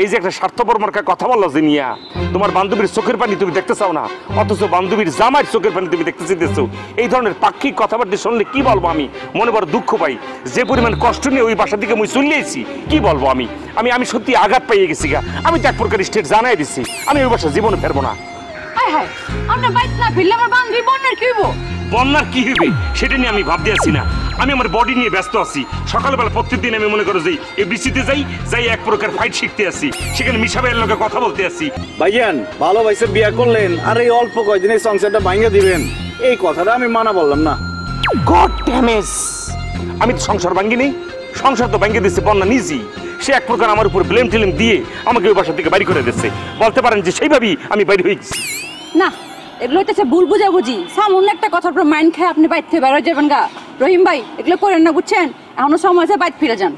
Speaker 2: এই যে একটা স্বার্থপর মার্কা কথা বললো জিনিয়া, তোমার বান্ধবীর চোখের পানি তুমি দেখতে চাও না, অথচ বান্ধবীর জামাইয়ের চোখের পানি তুমি দেখতে চাইতেছো। এই ধরনের পাক্ষিক কথাবার্তা শুনলে কি বলবো আমি? মনে বড় দুঃখ পাই, যে পরিমাণ কষ্ট নিয়ে ওই বাসা থেকে আমি চলিয়েছি, কি বলবো আমি? আমি সত্যি আঘাত পাইয়ে গেছি গা। আমি তো এক প্রকার স্টেট জানাই দিচ্ছি, আমি ওই বাসা জীবনে ফেরবো না।
Speaker 12: হায় হায়, আপনার বাইতে না ফিরলে আমার বান্ধবী বন্যার কি হইব?
Speaker 2: বন্যার কি হইবে সেটা নিয়ে আমি ভাবতে আছি না, আমি আমার বডি নিয়ে ব্যস্ত আছি। সকালবেলা প্রত্যেকদিন আমি মনে করো এই বৃষ্টিতে যাই এক প্রকার ফাইট শিখতে আছি, সেখানে মিশা ভাইয়ের লোকে কথা বলতে আছি।
Speaker 6: ভাইজান ভালোবাসে বিয়ে করলেন, আর এই অল্প কয়দিনে সংসারটা ভাঙিয়ে দিবেন, এই কথাটা আমি মানা বললাম না।
Speaker 2: গড ড্যামেজ, আমি তো সংসার ভাঙ্গিনি, সংসার তো ভাঙ্গিয়ে দিচ্ছে বন্যা নিজেই। সে এক প্রকার আমার উপর ব্লেম টেলেম দিয়ে আমাকে ওই বাসা থেকে বাড়ি করে দিচ্ছে। বলতে পারেন যে সেইভাবেই আমি বাইরে হয়ে গেছি।
Speaker 12: না, এগুলো হইতেছে ভুল বুঝাবুঝি। সামান্য একটা কথার উপর মাইন্ড খেয়ে আপনি বাইর থেকে বের হয়ে যাবেন গা। রহিম ভাই এগুলো করেন না, বুঝছেন? এখনো সময় আছে, বাইর ফিরে যান।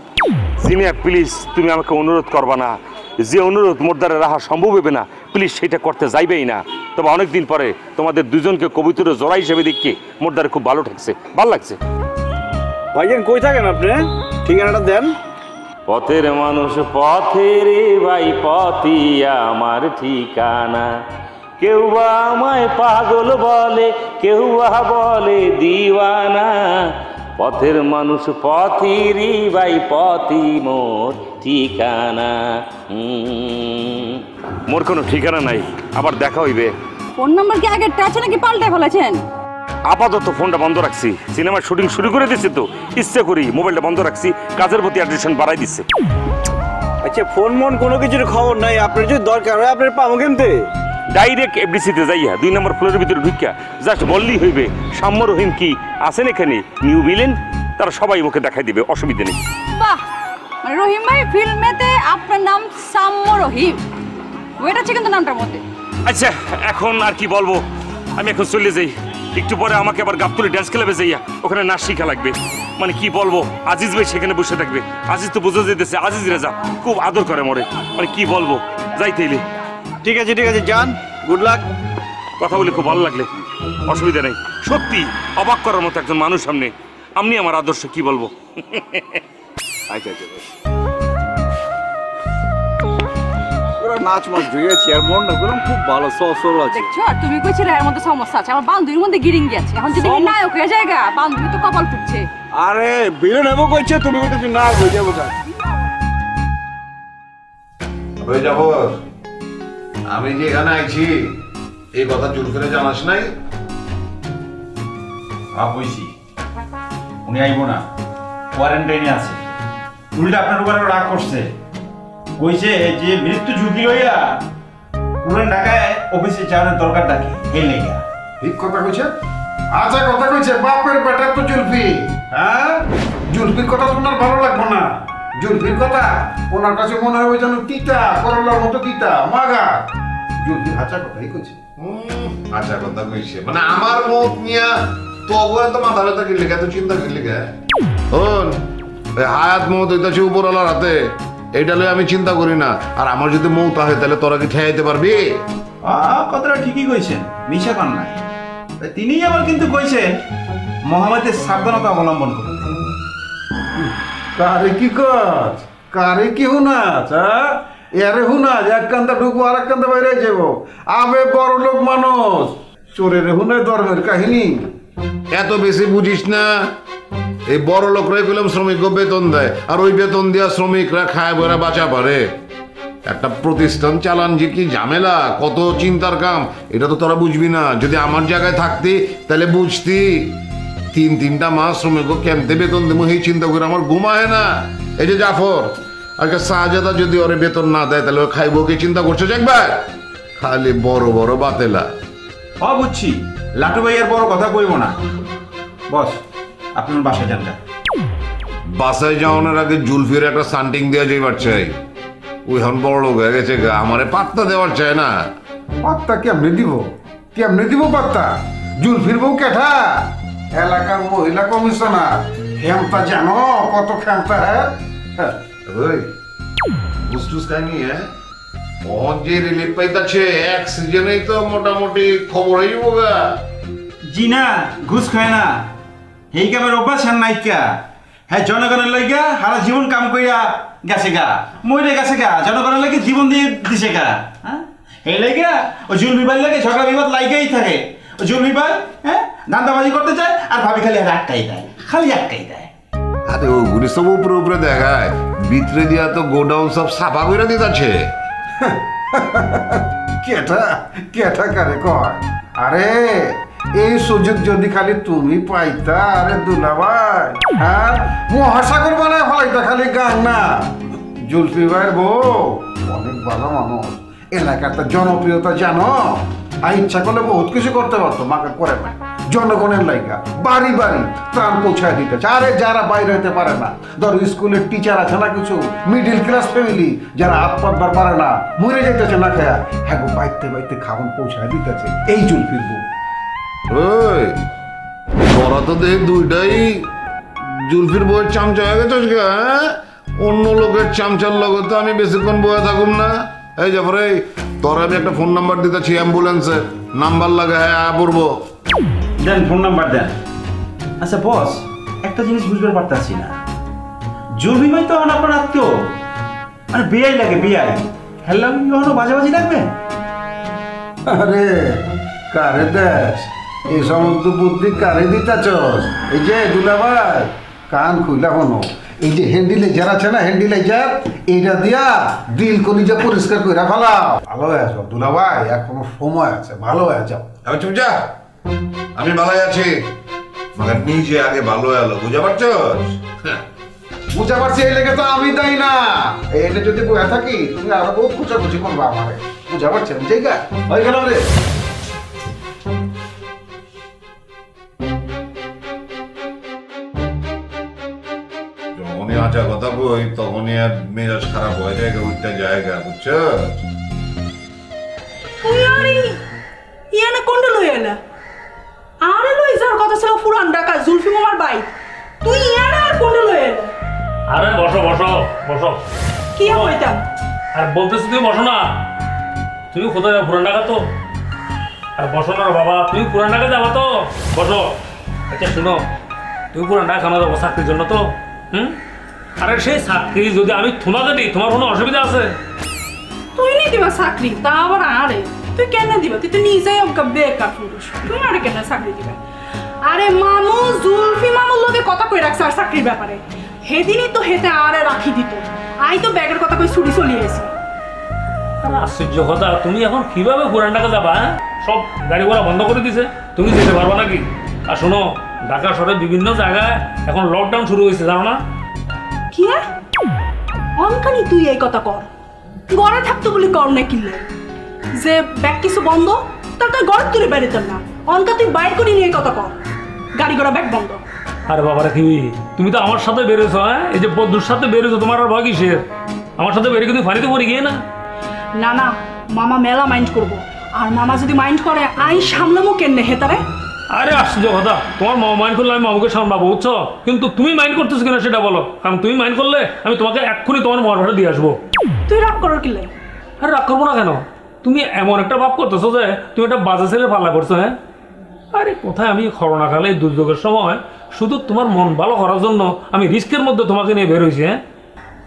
Speaker 2: জিনিয়া প্লিজ, তুমি আমাকে অনুরোধ করবা না। যে অনুরোধ মোর দ্বারা রাখা সম্ভব হবে না, প্লিজ সেটা করতে যাইবেই না। তবে অনেকদিন পরে তোমাদের দুজনকে কবিতার জোড়া হিসেবে দেখে মোর দ্বারা খুব ভালো ঠেকছে, ভালো লাগছে।
Speaker 6: ভাইজান কই থাকেন আপনি? ঠিকানাটা দেন।
Speaker 2: পথের মানুষ পথের ভাই, পথই আমার ঠিকানা। কেউ বা আমায় পাগল বলে, কেউ বা বলে দিওয়ানা। পথের মানুষ পথের ভাই, পথই মোর ঠিকানা। মোর কোনো ঠিকানা নাই, আবার দেখা হইবে।
Speaker 12: ফোন নাম্বার কি আগেরটা আছে নাকি পাল্টে ফেলেছেন?
Speaker 2: আপাতত ফোনটা বন্ধ রাখছি, সিনেমার শুটিং শুরু করে দিচ্ছে তো ইচ্ছে করি মোবাইলটা বন্ধ রাখছি, কাজের প্রতি অ্যাটেনশন বাড়াই দিচ্ছে।
Speaker 6: আচ্ছা ফোন মন কোনো কিছুর খবর নাই, আপনার যদি দরকার হয় আপনার পাবো কেমতে?
Speaker 2: ডাইরেক্ট এফডিসিতে যাইয়া 2 নম্বর ফ্লোরের ভিতরে ঢুকিয়া জাস্ট বললেই হইবে সাম্য রহিম কি আছেন এখানে, নিউ ভিলেন, তারা সবাই মুখে দেখাই দিবে, অসুবিধা নেই।
Speaker 12: বাহ, মানে রহিম ভাই ফিল্মেতে আপনার নাম সাম্য রহিম, ওয়েট আছে কিন্তু নামটার মধ্যে।
Speaker 2: আচ্ছা এখন আর কি বলবো, আমি এখন চলে যাই। একটু পরে আমাকে আবার গাবতলী ডান্স ক্লাবে যাইয়া ওখানে নাচ শিখা লাগবে। মানে কি বলবো, আজিজ ভাই সেখানে বসে থাকবে। আজিজ তো বোঝা যেতেছে, আজিজ রেজা খুব আদর করে মরে। মানে কি বলবো, যাইতেইলে।
Speaker 6: ঠিক আছে যান, গুড লাক।
Speaker 2: কথা বলে খুব ভালো লাগলে, অসুবিধা নেই। সত্যি অবাক করার মতো একজন মানুষ সামনে, আমি আমার আদর্শ কি বলবো।
Speaker 6: আচ্ছা ওরা নাচ মাছ জুড়েছি আর মন না করলাম খুব ভালো সর আছে।
Speaker 12: দেখছো, আর তুমি কইছিলে এর মধ্যে সমস্যা আছে, আমার বান্ধবীর মধ্যে গিরিং গেছে। এখন যদি নায়ক হয়ে জায়গা, বান্ধবী তো কপাল ফুটছে।
Speaker 6: আরে বিলে নেবো কইছে, তুমি কইতেছ না হয়ে যাবো কাজ
Speaker 7: হয়ে যাবো। আমি যে এখানে আইছি এই কথা জোর করে জানাস নাই?
Speaker 6: কইছি উনি আইবো না, কোয়ারেন্টাইনে আছে। উল্টা আপনার উপরে রাগ করছে, কইছে যে মৃত্যু ঝুঁকি লইয়া পুরান ঢাকায় অফিসে যাওয়ার দরকার নাকি এই লেগা।
Speaker 8: ঠিক কথা কইছে আচ্ছা কথা কইছে বাপের বেটা তো জুলফি হ্যাঁ জুলফির কথা তোমার ভালো লাগবে না জুলফির কথা ওনার কাছে মনে হবে যেন তিতা করলার মতো তিতা মাগা জুলফি আচ্ছা কথাই কইছে
Speaker 7: আচ্ছা কথা কইছে মানে আমার মত নিয়া তো অবরে তো মাথা ব্যথা কিনলে এত চিন্তা কিনলে কে শোন হায়াত মত হইতাছে উপরওয়ালার হাতে এইটা লই আমি চিন্তা করি না আর আমার যদি মৌত হয় তাহলে তোরা কি ঠেয়াইতে পারবি
Speaker 6: কথাটা ঠিকই কইছেন মিশা কন নাই তিনি আবার কিন্তু কইছেন মোহাম্মদের সাবধানতা অবলম্বন করতে
Speaker 8: কারে কি কাজ কারে কি হুনাচ এরে হুনাচ এক কান্দা ঢুকবো আর এক কান্দা বাইরে যাবো আবে বড় লোক মানুষ চোরের হুনায় ধর্মের কাহিনী
Speaker 7: এত বেশি বুঝিস না এই বড় লোকরাই কইলাম শ্রমিক বেতন দেয় আর ওই বেতন দিয়া শ্রমিকরা খায় বইরা বাঁচা পারে একটা প্রতিষ্ঠান চালান যে কি ঝামেলা কত চিন্তার কাম এটা তো তোরা বুঝবি না যদি আমার জায়গায় থাকতি তাহলে বুঝতি 3-3টা মাস শ্রমিক কেমতে বেতন দেবো এই চিন্তা করে আমার ঘুমায় না এই যে জাফর আজকে শাহজাদা যদি ওরে বেতন না দেয় তাহলে ও খাইবো কি চিন্তা করছে একবার খালি বড় বড় বাতেলা
Speaker 6: বুঝছি লাটু ভাইয়ের বড় কথা কইব না বস আপনার বাসায় যান
Speaker 7: বাসায় যাওয়ানোর আগে জুলফির একটা সান্টিং দেওয়া যাইবার চাই ওই হন বড় লোক হয়ে গেছে আমারে পাত্তা দেওয়ার চাই না
Speaker 8: পাত্তা কেমনে দিব পাত্তা জুলফির বউ কেঠা এলাকার মহিলা কমিশনার ক্ষমতা জানো কত ক্ষমতা হ্যাঁ
Speaker 7: ওই বুঝটুস কাহিনী হ্যাঁ যে রিলিফ পাইতাছে এক সিজনেই তো মোটামুটি খবর হয়ে যাবো গা
Speaker 6: জি না ঘুষ খায় না এই কামের অভ্যাস আর নাইকা হ্যাঁ জনগণের লাইগা সারা জীবন কাম কইরা গেছে গা মরে গেছে গা জনগণের লাগে জীবন দিয়ে দিছে গা হ্যাঁ এই লাইগা ও জুলমি ভাই লাগে ঝগড়া বিবাদ লাইগাই থাকে ও জুলমি ভাই হ্যাঁ ধান্দাবাজি করতে চায় আর ভাবি খালি আটকাই দেয়
Speaker 7: আরে ওগুলি সব উপরে উপরে দেখায় ভিতরে দিয়া তো গোডাউন সব সাফা করে দিতেছে
Speaker 8: কেঠা কারে কয় আরে এই সুযোগ যদি খালি তুমি পাইতা আরে দুলাভাই হ্যাঁ মহাসাগর বানায় ফলাইতা খালি গান না জুলফি ভাইয়ের বউ অনেক ভালো মানুষ এলাকার তো জনপ্রিয়তা জানো আর ইচ্ছা করলে বহুত কিছু করতে পারতো মাকে করে না জনগণের লাইগা বাড়ি বাড়ি ত্রাণ পৌঁছায় দিতেছে আরে যারা বাইরে হইতে পারে না ধরো স্কুলের টিচার আছে না কিছু মিডিল ক্লাস ফ্যামিলি যারা হাত পাতবার পারে না মরে যাইতেছে না খেয়া হ্যাঁ গো বাইতে বাইতে খাবার পৌঁছায় দিতেছে এই জুলফির বউ
Speaker 7: ওই তোরা তো দেখ দুইটাই জুলফির বউয়ের চামচা হয়ে গেছিস গা হ্যাঁ অন্য লোকের চামচার লগে তো আমি বেশিক্ষণ বয়ে থাকুম না এই যে পরে তোর আমি একটা ফোন নাম্বার দিতেছি অ্যাম্বুলেন্সের নাম্বার লাগে হ্যাঁ পড়বো
Speaker 6: দেন ফোন নাম্বার দেন আচ্ছা বস একটা জিনিস বুঝতে পারতাছি না জুলফি ভাই তো আপনার আত্মীয় মানে বিয়াই লাগে বিয়াই হেললাম কখনো বাজাবাজি লাগবে
Speaker 8: আরে কারে দেশ এই সমস্ত বুদ্ধি কারে দিতাছস এই যে দুলাভাই কান খুইলা হনো এই যে হ্যান্ডিলে যারা আছে না হ্যান্ডিলে যা এইটা দিয়া দিল কলিজা পরিষ্কার করে ফেলাও ভালো হয়ে যাও দুলাভাই এখনো সময় আছে ভালো হয়ে যাও
Speaker 7: আমি চুপ যা আমি ভালোই আছি মানে নিজে আগে ভালো এলো বুঝা পারছস
Speaker 8: বুঝা পারছি এই লেগে তো আমি দাই না এইটা যদি বয়া থাকি তুমি আরো বহুত খুচাখুচি করবা আমারে বুঝা পারছেন ঠিক আছে হয়ে গেল রে
Speaker 7: যখনই আচা কথা কই তখনই আর মেজাজ খারাপ হয়ে যায় উঠতে জায়গা বুঝছো
Speaker 5: ইয়ানা কোনটা লই এলা আরে লই যার কথা ছিল পুরান ঢাকা জুলফি মামার ভাই তুই ইয়ানা আর কোনটা লই এলা
Speaker 4: আরে বসো বসো বসো
Speaker 5: কি কইতাম
Speaker 4: আর বলতেছি তুমি বসো না তুমি কোথায় যাও পুরান ঢাকা তো আর বসো না বাবা তুমি পুরান ঢাকা যাবো তো বসো আচ্ছা শুনো তুমি পুরান ঢাকা কেন যাবো চাকরির জন্য তো আরে সেই চাকরি যদি আমি তোমাকে দিই তোমার কোনো অসুবিধা আছে
Speaker 5: তুই নি দিবা চাকরি তা আবার আরে তুই কেন দিবা তুই তো নিজেই অজ্ঞা বেকার পুরুষ তুমি আরে কেন চাকরি দিবা আরে মামু জুলফি মামুর লোকে কথা কই রাখছে আর চাকরির ব্যাপারে সেদিনই তো হেতে আরে রাখি দিত আই তো ব্যাগের কথা কই ছুটি চলিয়ে এসি
Speaker 4: আশ্চর্য কথা তুমি এখন কিভাবে পুরান ঢাকা যাবা সব গাড়ি ঘোড়া বন্ধ করে দিছে তুমি যেতে পারবা নাকি আর শোনো ঢাকা শহরে বিভিন্ন জায়গায় এখন লকডাউন শুরু হয়েছে জানো না
Speaker 5: কি অনকানি তুই এই কথা কর ঘরে থাকতো বলে কর না কিনলে যে ব্যাগ কিছু বন্ধ তার তুই ঘর তুলে বেরোতেন না, অনকা তুই বাইর করে নিয়ে কথা কর, গাড়ি ঘোড়া ব্যাগ বন্ধ।
Speaker 4: আরে বাবারা কি তুমি তো আমার সাথে বেরোছো, হ্যাঁ এই যে বন্ধুর সাথে বেরোছো, তোমার আর ভয় কিসের? আমার সাথে বেরিয়ে কিন্তু ফানিতে পড়ে গিয়ে না।
Speaker 5: না না, মামা মেলা মাইন্ড করব, আর মামা যদি মাইন্ড করে আই সামলামো কেন হেতারে।
Speaker 4: আরে আশ্চর্য কথা, তোমার মামা মাইন্ড করলে আমি মামাকে সামলাবো, বুঝছো? কিন্তু তুমি মাইন্ড করতেছো কিনা সেটা বলো, কারণ তুমি মাইন্ড করলে আমি তোমাকে এক্ষুনি তোমার মার ভাড়া দিয়ে আসবো।
Speaker 5: তুই রাগ করার কিলে?
Speaker 4: আরে রাগ করবো না কেন? তুমি এমন একটা ভাব করতেছো যে তুমি একটা বাজে ছেলে পাল্লা করছো। হ্যাঁ আরে কোথায়, আমি করোনাকালে দুর্যোগের সময় শুধু তোমার মন ভালো করার জন্য আমি রিস্কের মধ্যে তোমাকে নিয়ে বের হয়েছি। হ্যাঁ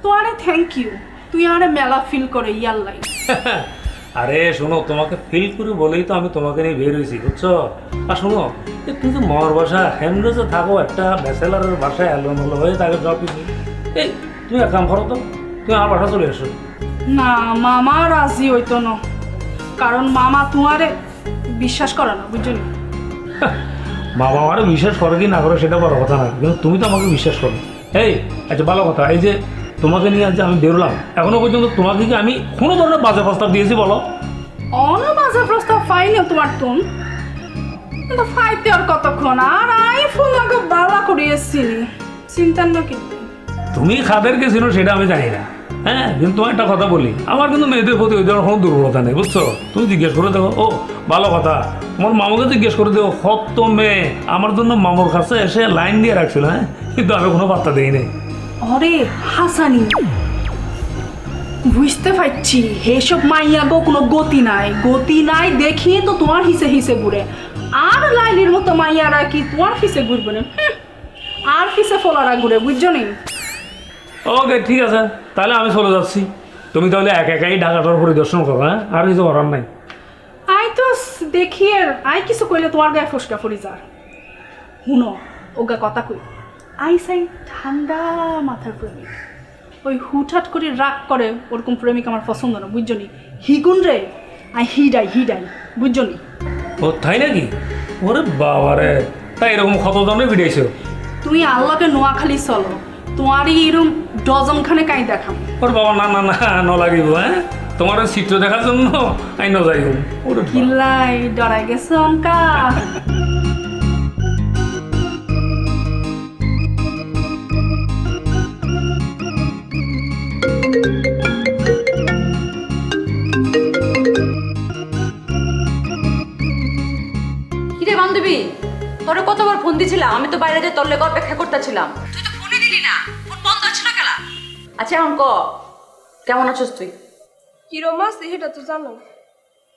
Speaker 5: তো আরে থ্যাংক ইউ, তুই আরে মেলা ফিল করে ইয়াল্লাই।
Speaker 4: আরে শোনো, তোমাকে ফিল করি বলেই তো আমি তোমাকে নিয়ে বের হয়েছি, বুঝছো? আর শোনো, তুমি তো মামার বাসা হ্যান্ড্রেজে থাকো, একটা ব্যাচেলারের বাসায় এলোমেলো হয়ে তাকে সব কিছু। এই তুমি এক কাম করো তো, তুমি আমার বাসা চলে এসো।
Speaker 5: না মামা রাজি হইতো না, কারণ মামা তোমারে বিশ্বাস করে না, বুঝছো?
Speaker 4: মামা আমারও বিশ্বাস করে কি না করে সেটা বড় কথা না, কিন্তু তুমি তো আমাকে বিশ্বাস করো। এই আচ্ছা ভালো কথা, এই যে তোমাকে নিয়ে আজ আমি বেরোলাম, এখনো পর্যন্ত তোমাকে কি আমি কোনো ধরনের বাজে প্রস্তাব দিয়েছি বলো?
Speaker 5: অন বাজে প্রস্তাব পাইনি তোমার তুম, কিন্তু ফাইতে আর কতক্ষণ, আর আই ফোন আগে বালা করিয়েছি, চিন্তা না কিন্তু।
Speaker 4: তুমি খাদেরকে ছিল সেটা আমি জানি না, হ্যাঁ কিন্তু তোমার একটা কথা বলি, আমার কিন্তু মেয়েদের প্রতি ওই ধরনের কোনো দুর্বলতা নেই, বুঝছো? তুমি জিজ্ঞেস করে দেখো। ও ভালো কথা, তোমার মামাকে জিজ্ঞেস করে দেখো, কত মেয়ে আমার জন্য মামুর কাছে এসে লাইন দিয়ে রাখছিল, হ্যাঁ কিন্তু আমি কোনো বার্তা দিই নাই।
Speaker 5: অরে হাসানি, বুঝতে পারছি হেসব মাইয়া গো কোনো গতি নাই, গতি নাই দেখিয়ে তো তোমার হিসে হিসে ঘুরে, আর লাইলির মতো মাইয়ারা কি তোমার হিসে ঘুরবে না, আর হিসে ফলারা ঘুরে, বুঝছো নি?
Speaker 4: ওকে ঠিক আছে, তাহলে আমি চলে যাচ্ছি, তুমি তাহলে একাই ঢাকাটার পরিদর্শন করো। হ্যাঁ আর কিছু করার নাই।
Speaker 5: আই তো দেখি আর আই কিছু কইলে তোমার গায়ে ফসকা ফরি যার। শুনো ওগা কথা কই, আই চাই ঠান্ডা মাথার প্রেমিক, ওই হুটহাট করে রাগ করে ওরকম প্রেমিক আমার পছন্দ না, বুঝছো নি? হিগুন রে আই হিডাই বুঝছো নি?
Speaker 4: ও তাই নাকি? ওরে বাবা রে, তাই এরকম কত জনে ভিড়াইছো?
Speaker 5: তুমি আল্লাহকে নোয়াখালি চলো, তোমারই এরকম ডজন খানে কাই দেখাম।
Speaker 4: ওর বাবা না না না ন লাগিব, হ্যাঁ তোমার চিত্র দেখার জন্য আই ন যাইব। ওরে
Speaker 5: কিল্লাই ডরাই গেছে অনকা।
Speaker 12: কিরে বান্ধবী, তোরে কতবার ফোন দিছিলাম, আমি তো বাইরে যে তোর লেগে অপেক্ষা করতেছিলাম, তুই তো ফোনই দিলি না, ফোন বন্ধ ছিল কেলা? আচ্ছা এখন ক, কেমন আছিস তুই?
Speaker 11: কিরম আছে সেটা তো জানো,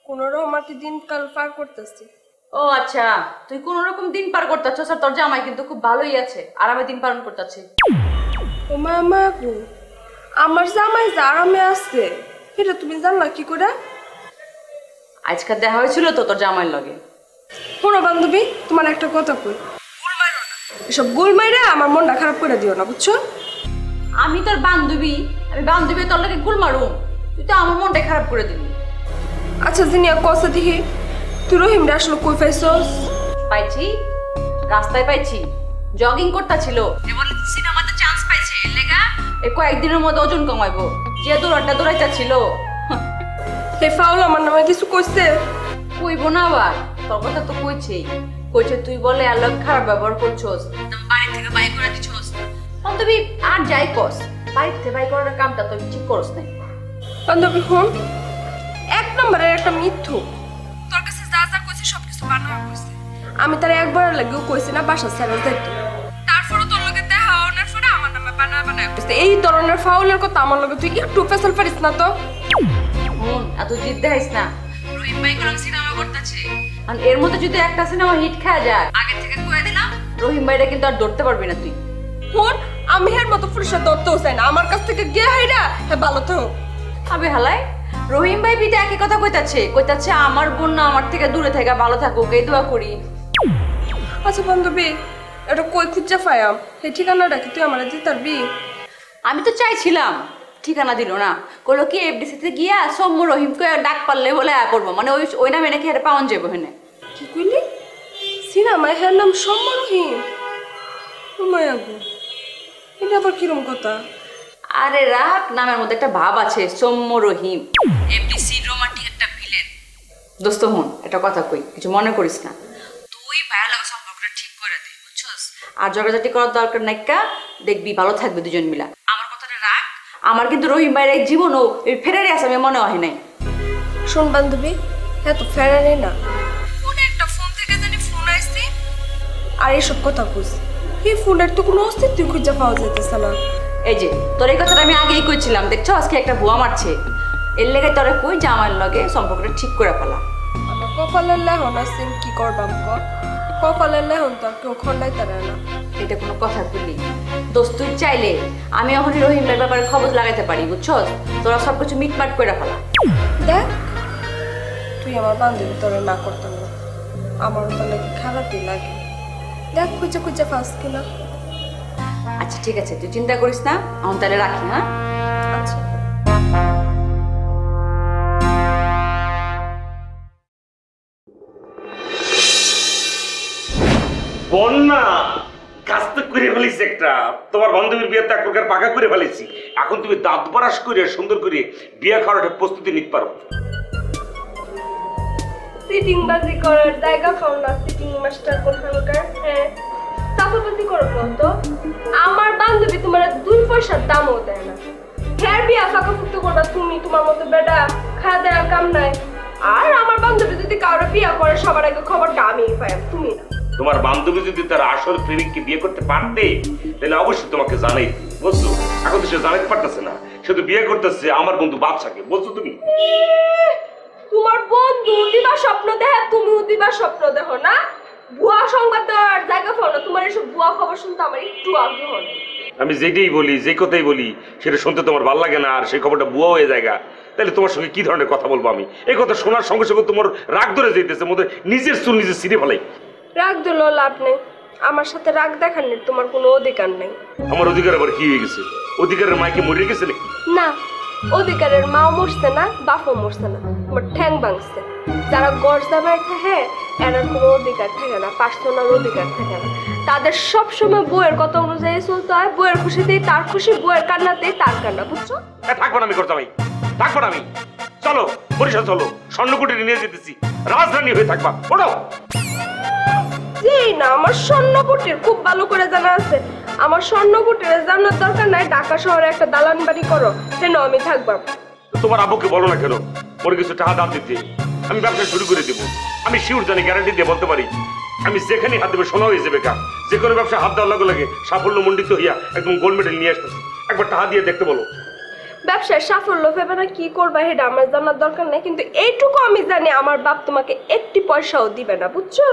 Speaker 11: কোন রকম আর কি দিনকাল পার করতেছি।
Speaker 12: ও আচ্ছা, তুই কোন রকম দিন পার করতেছস, আর তোর জামাই কিন্তু খুব ভালোই আছে, আরামে দিন পালন করতেছে।
Speaker 11: ও মামা গো, আমার জামাই যে আরামে আছে সেটা তুমি জানলা কি করে?
Speaker 12: আজকাল দেখা হয়েছিল তো তোর জামাইয়ের লগে।
Speaker 11: শোনো বান্ধবী, তোমার একটা কথা কই, গোল মারো না, এসব গোল মাইরা আমার মনটা খারাপ করে দিও না, বুঝছো?
Speaker 12: আমি তোর বান্ধবী, আমি বান্ধবী তোর লগে গুল মারুম, তুই তো আমার মনটা খারাপ করে দিবি।
Speaker 11: আচ্ছা জিনিয়া কষা দেখি, তুই রহিমটা আসলে কই পাইছস?
Speaker 12: পাইছি, রাস্তায় পাইছি, জগিং করতেছিল, সিনেমাতে চান্স পাইছে, লেগা এই কয়েকদিনের মধ্যে ওজন কমাইবো, যে দৌড়াইটা ছিল।
Speaker 11: হে ফাউল আমার নামে কিছু কইছে?
Speaker 12: কইব না আবার, তোর কথা তো কইছেই, কইছে তুই বলে আলোক খারাপ ব্যবহার করছস, বাড়ি থেকে বাই করে দিছস। বান্ধবী আর যাই কস, বাড়ি থেকে বাই করার কামটা তো ঠিক করস নাই।
Speaker 11: বান্ধবী হন, এক নম্বরের একটা মিথ্যু, তোর কাছে যা যা কইছে সবকিছু বানায় কইছে। আমি তার একবার লাগেও কইছি না বাসা ছেড়ে যাইতে, তারপরও তোর লগে দেখা হওয়ার পরে আমার নামে বানায় কইছে। এই ধরনের ফাউলের কথা আমার লগে তুই একটু ফেসাল পারিস না তো?
Speaker 12: এত জিদ দেখাইস না, রহিম ভাই কোন সিনেমা করতেছে, আর এর মধ্যে যদি একটা সিনেমা হিট খাওয়া যায়, আগে থেকে কয়ে দিলাম রহিম ভাইটা কিন্তু আর ধরতে পারবি না তুই।
Speaker 11: হন আমি হের মতো পুরুষের ধরতেও চাই না, আমার কাছ থেকে গিয়ে হাইরা হ্যাঁ ভালো তো
Speaker 12: আবে হালাই, রহিম ভাই বিটা একই কথা কইতাছে আমার বোন না আমার থেকে দূরে থেকে ভালো থাকুক, এই দোয়া করি।
Speaker 11: আচ্ছা বান্ধবী, এটা কই খুঁজে পাইয়াম, এই ঠিকানাটা কি তুই আমার দিতে পারবি?
Speaker 12: আমি তো চাইছিলাম, ঠিকানা দিল না, কইলো কি এফডিসিতে গিয়া সৌম্য রহিমকে ডাক পারলে বলে করবো, মানে ওই নামে নাকি হেরে পাওয়ান যাবো হেনে।
Speaker 11: কি কইলি? সিনেমায় হের নাম সৌম্য রহিম? মায়া গো, এটা আবার কিরম কথা?
Speaker 12: আরে রাখ, নামের মধ্যে একটা ভাব আছে, সৌম্য রহিম, এফডিসি রোমান্টিক একটা ভিলেন। দোস্ত হন একটা কথা কই, কিছু মনে করিস না। তুই ভাইয়ের লগে সম্পর্কটা ঠিক করে দে, বুঝছস? আর ঝগড়াঝাটি করার দরকার নাই, দেখবি ভালো থাকবে দুজন মিলা। আমার কথাটা রাখ। আমার কিন্তু রহিম ভাইয়ের এই জীবনও এই ফেরারি আছে আমি মনে হয় নাই।
Speaker 11: শোন বান্ধবী, হ্যাঁ তো ফেরারি না, ফোনে একটা ফোন থেকে জানি ফোন আসছে আর এসব কথা বুঝ, এই ফোনের তো কোনো অস্তিত্ব খুঁজে পাওয়া যাইতেছে না।
Speaker 12: এই যে তোর এই কথাটা আমি আগেই কইছিলাম, দেখছো আজকে একটা ভুয়া মারছে। এর লেগে তোরে কই যে আমার লগে সম্পর্কটা ঠিক করে ফেলা।
Speaker 11: আমার কপালের লেহন আছে, কি করবাম ক? কপালের লেহন তো আর কেউ খন্ডাইতে পারে না।
Speaker 12: এটা কোনো কথা বললি? দোস্ত তুই চাইলে আমি এখনই রহিমের ব্যাপারে খবর লাগাইতে পারি, বুঝছস? তোরা সব কিছু মিটমাট করে ফেলা।
Speaker 11: দেখ তুই আমার বান্ধবী তোরে না করতাম না, আমারও তো নাকি খারাপই লাগে। দেখ খুঁজে খুঁজে ফাঁস কিনা।
Speaker 12: আচ্ছা ঠিক আছে, তুই চিন্তা করিস না, এখন তাহলে রাখি। হ্যাঁ
Speaker 11: আচ্ছা।
Speaker 2: বন্যা কাজ তো করে ফেলেছি একটা, তোমার বান্ধবীর বিয়ে তো এক প্রকার পাকা করে ফেলেছি। এখন তুমি দাঁত ব্রাশ করে সুন্দর করে বিয়ে খাওয়ার প্রস্তুতি নিতে পারো।
Speaker 11: সিটিং বাজি করার জায়গা পাও না, সিটিং মাস্টার কোনখানকার? হ্যাঁ চাপাবাজি করো তো। আমার বান্ধবী তোমার 2 পয়সার দামও দেয় না। হ্যাঁ বিয়া ফাঁকা ফুক্ত করবা তুমি, তোমার মতো বেটা খাওয়া দেওয়ার কাম নাই। আর আমার বান্ধবী যদি কারো বিয়া করে সবার আগে খবরটা আমি পাই, তুমি না।
Speaker 2: তোমার বান্ধবী যদি তার আসল প্রেমিককে বিয়ে করতে পারতে তাহলে অবশ্যই তোমাকে জানাই, বুঝছো? এখন তো সে জানাতে পারতেছে না, সে তো বিয়ে করতেছে আমার বন্ধু বাদশাকে, বুঝছো? তুমি
Speaker 11: তোমার বন্ধু দিবা স্বপ্ন দেখে, তুমিও দিবা স্বপ্ন দেখো না। ভুয়া সংবাদ দেওয়ার জায়গা পাও না। তোমার এসব ভুয়া খবর শুনতে আমার একটু আগ্রহ নেই।
Speaker 2: আমি যেটাই বলি, যে কথাই বলি সেটা শুনতে তোমার ভালো লাগে না, আর সেই খবরটা ভুয়া হয়ে যায়, তাহলে তোমার সঙ্গে কি ধরনের কথা বলবো আমি? এই কথা শোনার সঙ্গে সঙ্গে তোমার রাগ ধরে যেতেছে, মধ্যে নিজের চুল নিজে ছিঁড়ে ফেলাই।
Speaker 11: রাগ দিলেও লাভ নেই, আমার সাথে রাগ দেখানোর তোমার কোনো অধিকার নেই।
Speaker 2: আমার অধিকার আবার কি হয়ে গেছে? অধিকারের মাইকে মরে গেছে নাকি?
Speaker 11: না, অধিকারের মাও মরছে না, বাপও মরছে না, তোমার ঠ্যাং ভাঙছে। যারা গড় জামাই থাকে এরা কোনো অধিকার থাকে না, পার্সোনাল অধিকার থাকে না। তাদের সবসময় বইয়ের কথা অনুযায়ী চলতে হয়। বইয়ের খুশিতেই তার খুশি, বইয়ের কান্নাতেই তার কান্না, বুঝছো?
Speaker 2: থাকবো না আমি করতাম, থাকবো না আমি। চলো বরিশাল চলো, স্বর্ণকুটি নিয়ে যেতেছি, রাজধানী হয়ে থাকবা। ওঠো।
Speaker 11: না, আমার স্বর্ণকুটির খুব ভালো করে জানা আছে। আমার স্বর্ণকুটির জানার দরকার নাই। ঢাকা শহরে একটা দালান বাড়ি করো, কেন আমি থাকবা।
Speaker 2: তোমার আব্বুকে বলো না কেন ওর কিছু টাকা দাম দিতে, আমি ব্যবসা শুরু করে দেবো। আমি শিওর জানি, গ্যারান্টি দিয়ে বলতে পারি, আমি যেখানে হাত দেবে সোনা হয়ে যাবে। যে কোনো ব্যবসা হাত দেওয়ার লগে লাগে সাফল্য মণ্ডিত হইয়া একদম গোল্ড মেডেল নিয়ে আসতেছি। একবার টাকা দিয়ে দেখতে বলো।
Speaker 11: ব্যবসায় সাফল্য ভেবে না কি করবা সেটা আমার জানার দরকার নেই, কিন্তু এইটুকু আমি জানি আমার বাপ তোমাকে একটি পয়সাও দিবে না, বুঝছো?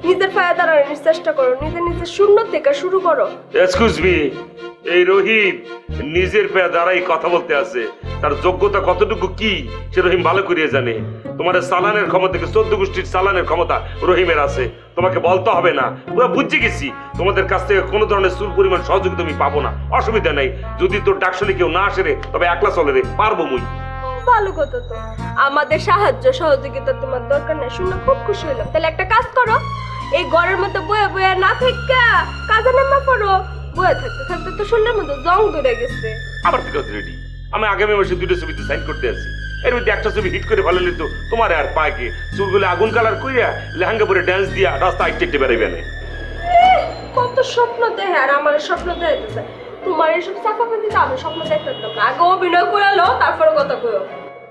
Speaker 11: নিজের পায়ে দাঁড়ানোর চেষ্টা করো, নিজের শূন্য থেকে শুরু করো।
Speaker 2: এক্সকিউজ মি, এই রহিম নিজের পায়ে দাঁড়াই কথা বলতে আছে, তার যোগ্যতা কতটুকু কি সে রহিম ভালো করিয়ে জানে। তোমার চালানের ক্ষমতা, 14 গোষ্ঠীর চালানের ক্ষমতা রহিমের আছে, তোমাকে বলতে হবে না। পুরো বুঝে গেছি তোমাদের কাছ থেকে কোনো ধরনের চুল পরিমাণ সহযোগিতা আমি পাবো না, অসুবিধা নাই। যদি তোর ডাকশনে কেউ না আসে রে, তবে একলা চলে রে, পারবো মুই।
Speaker 11: ভালো কথা তো, আমাদের সাহায্য সহযোগিতা তোমার দরকার নেই, শুনে খুব খুশি হলাম। তাহলে একটা কাজ করো, এই ঘরের মধ্যে বয়ে বয়ে না থেকে কাজে নামা করো। বয়ে থাকতে থাকতে তো শরীরের মধ্যে জং ধরে গেছে।
Speaker 2: আবার ঠিক আছে, রেডি। আমি আগামী মাসে 2টা ছবিতে সাইন করতে আছি, এর মধ্যে একটা ছবি হিট করে ভালো নিত তোমার আর পাকে চুলগুলো আগুন কালার কইরা লেহেঙ্গা পরে ডান্স দিয়া রাস্তা আইটেটে বেরাইবে না।
Speaker 11: কত স্বপ্ন দেখে আর আমার স্বপ্ন দেখাইতেছে। তোমার এসব চাপাবাজি তো আমি স্বপ্ন দেখতাম না। আগে অভিনয় করে লো, তারপরে কথা কইও।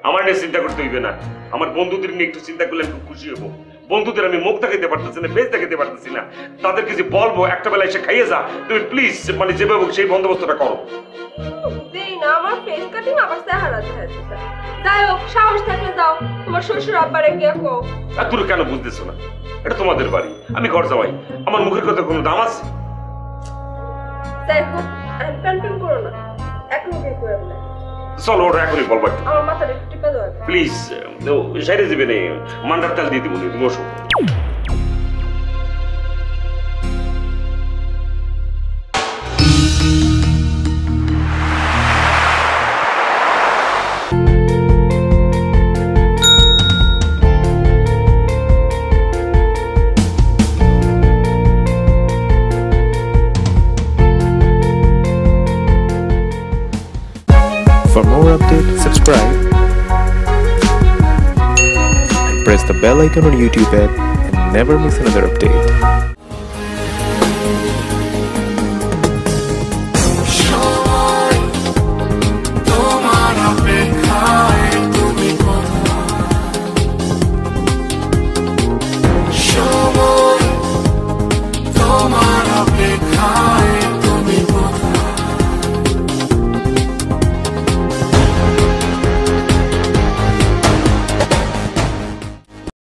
Speaker 2: আমার নিয়ে চিন্তা করতে হইবে না, আমার বন্ধুদের নিয়ে একটু চিন্তা করলে খুব খুশি হবো। বন্ধুদের আমি মুখ দেখাইতে পারতেছি না, ফেস দেখাইতে পারতেছি না, তাদেরকে যে বলবো একটা বেলা এসে খাইয়ে যা, তুমি প্লিজ মানে যেভাবে সেই বন্দোবস্তটা করো।
Speaker 11: দেই না, আমার ফেস কাটিং আবার চেহারা দেখাইতেছে। যাই হোক, সাহস থাকলে যাও, তোমার শ্বশুর আব্বারে গিয়ে কও।
Speaker 2: আর তুমি কেন বুঝতেছো না? এটা তোমাদের বাড়ি, আমি ঘর যাওয়াই, আমার মুখের কথা কোনো দাম আছে?
Speaker 11: যাই হোক, প্যান প্যান করো না, এখন বিয়ে করে না।
Speaker 2: চলো ওটা এখনই বলবো,
Speaker 11: আমার মাথাটা একটু টিপে দাও
Speaker 2: প্লিজ। সাইডে দিবে না, মান্ডার তেল দিয়ে দিব, তুমি বসো।
Speaker 13: For more updates, subscribe and press the bell icon on YouTube app and never miss another update.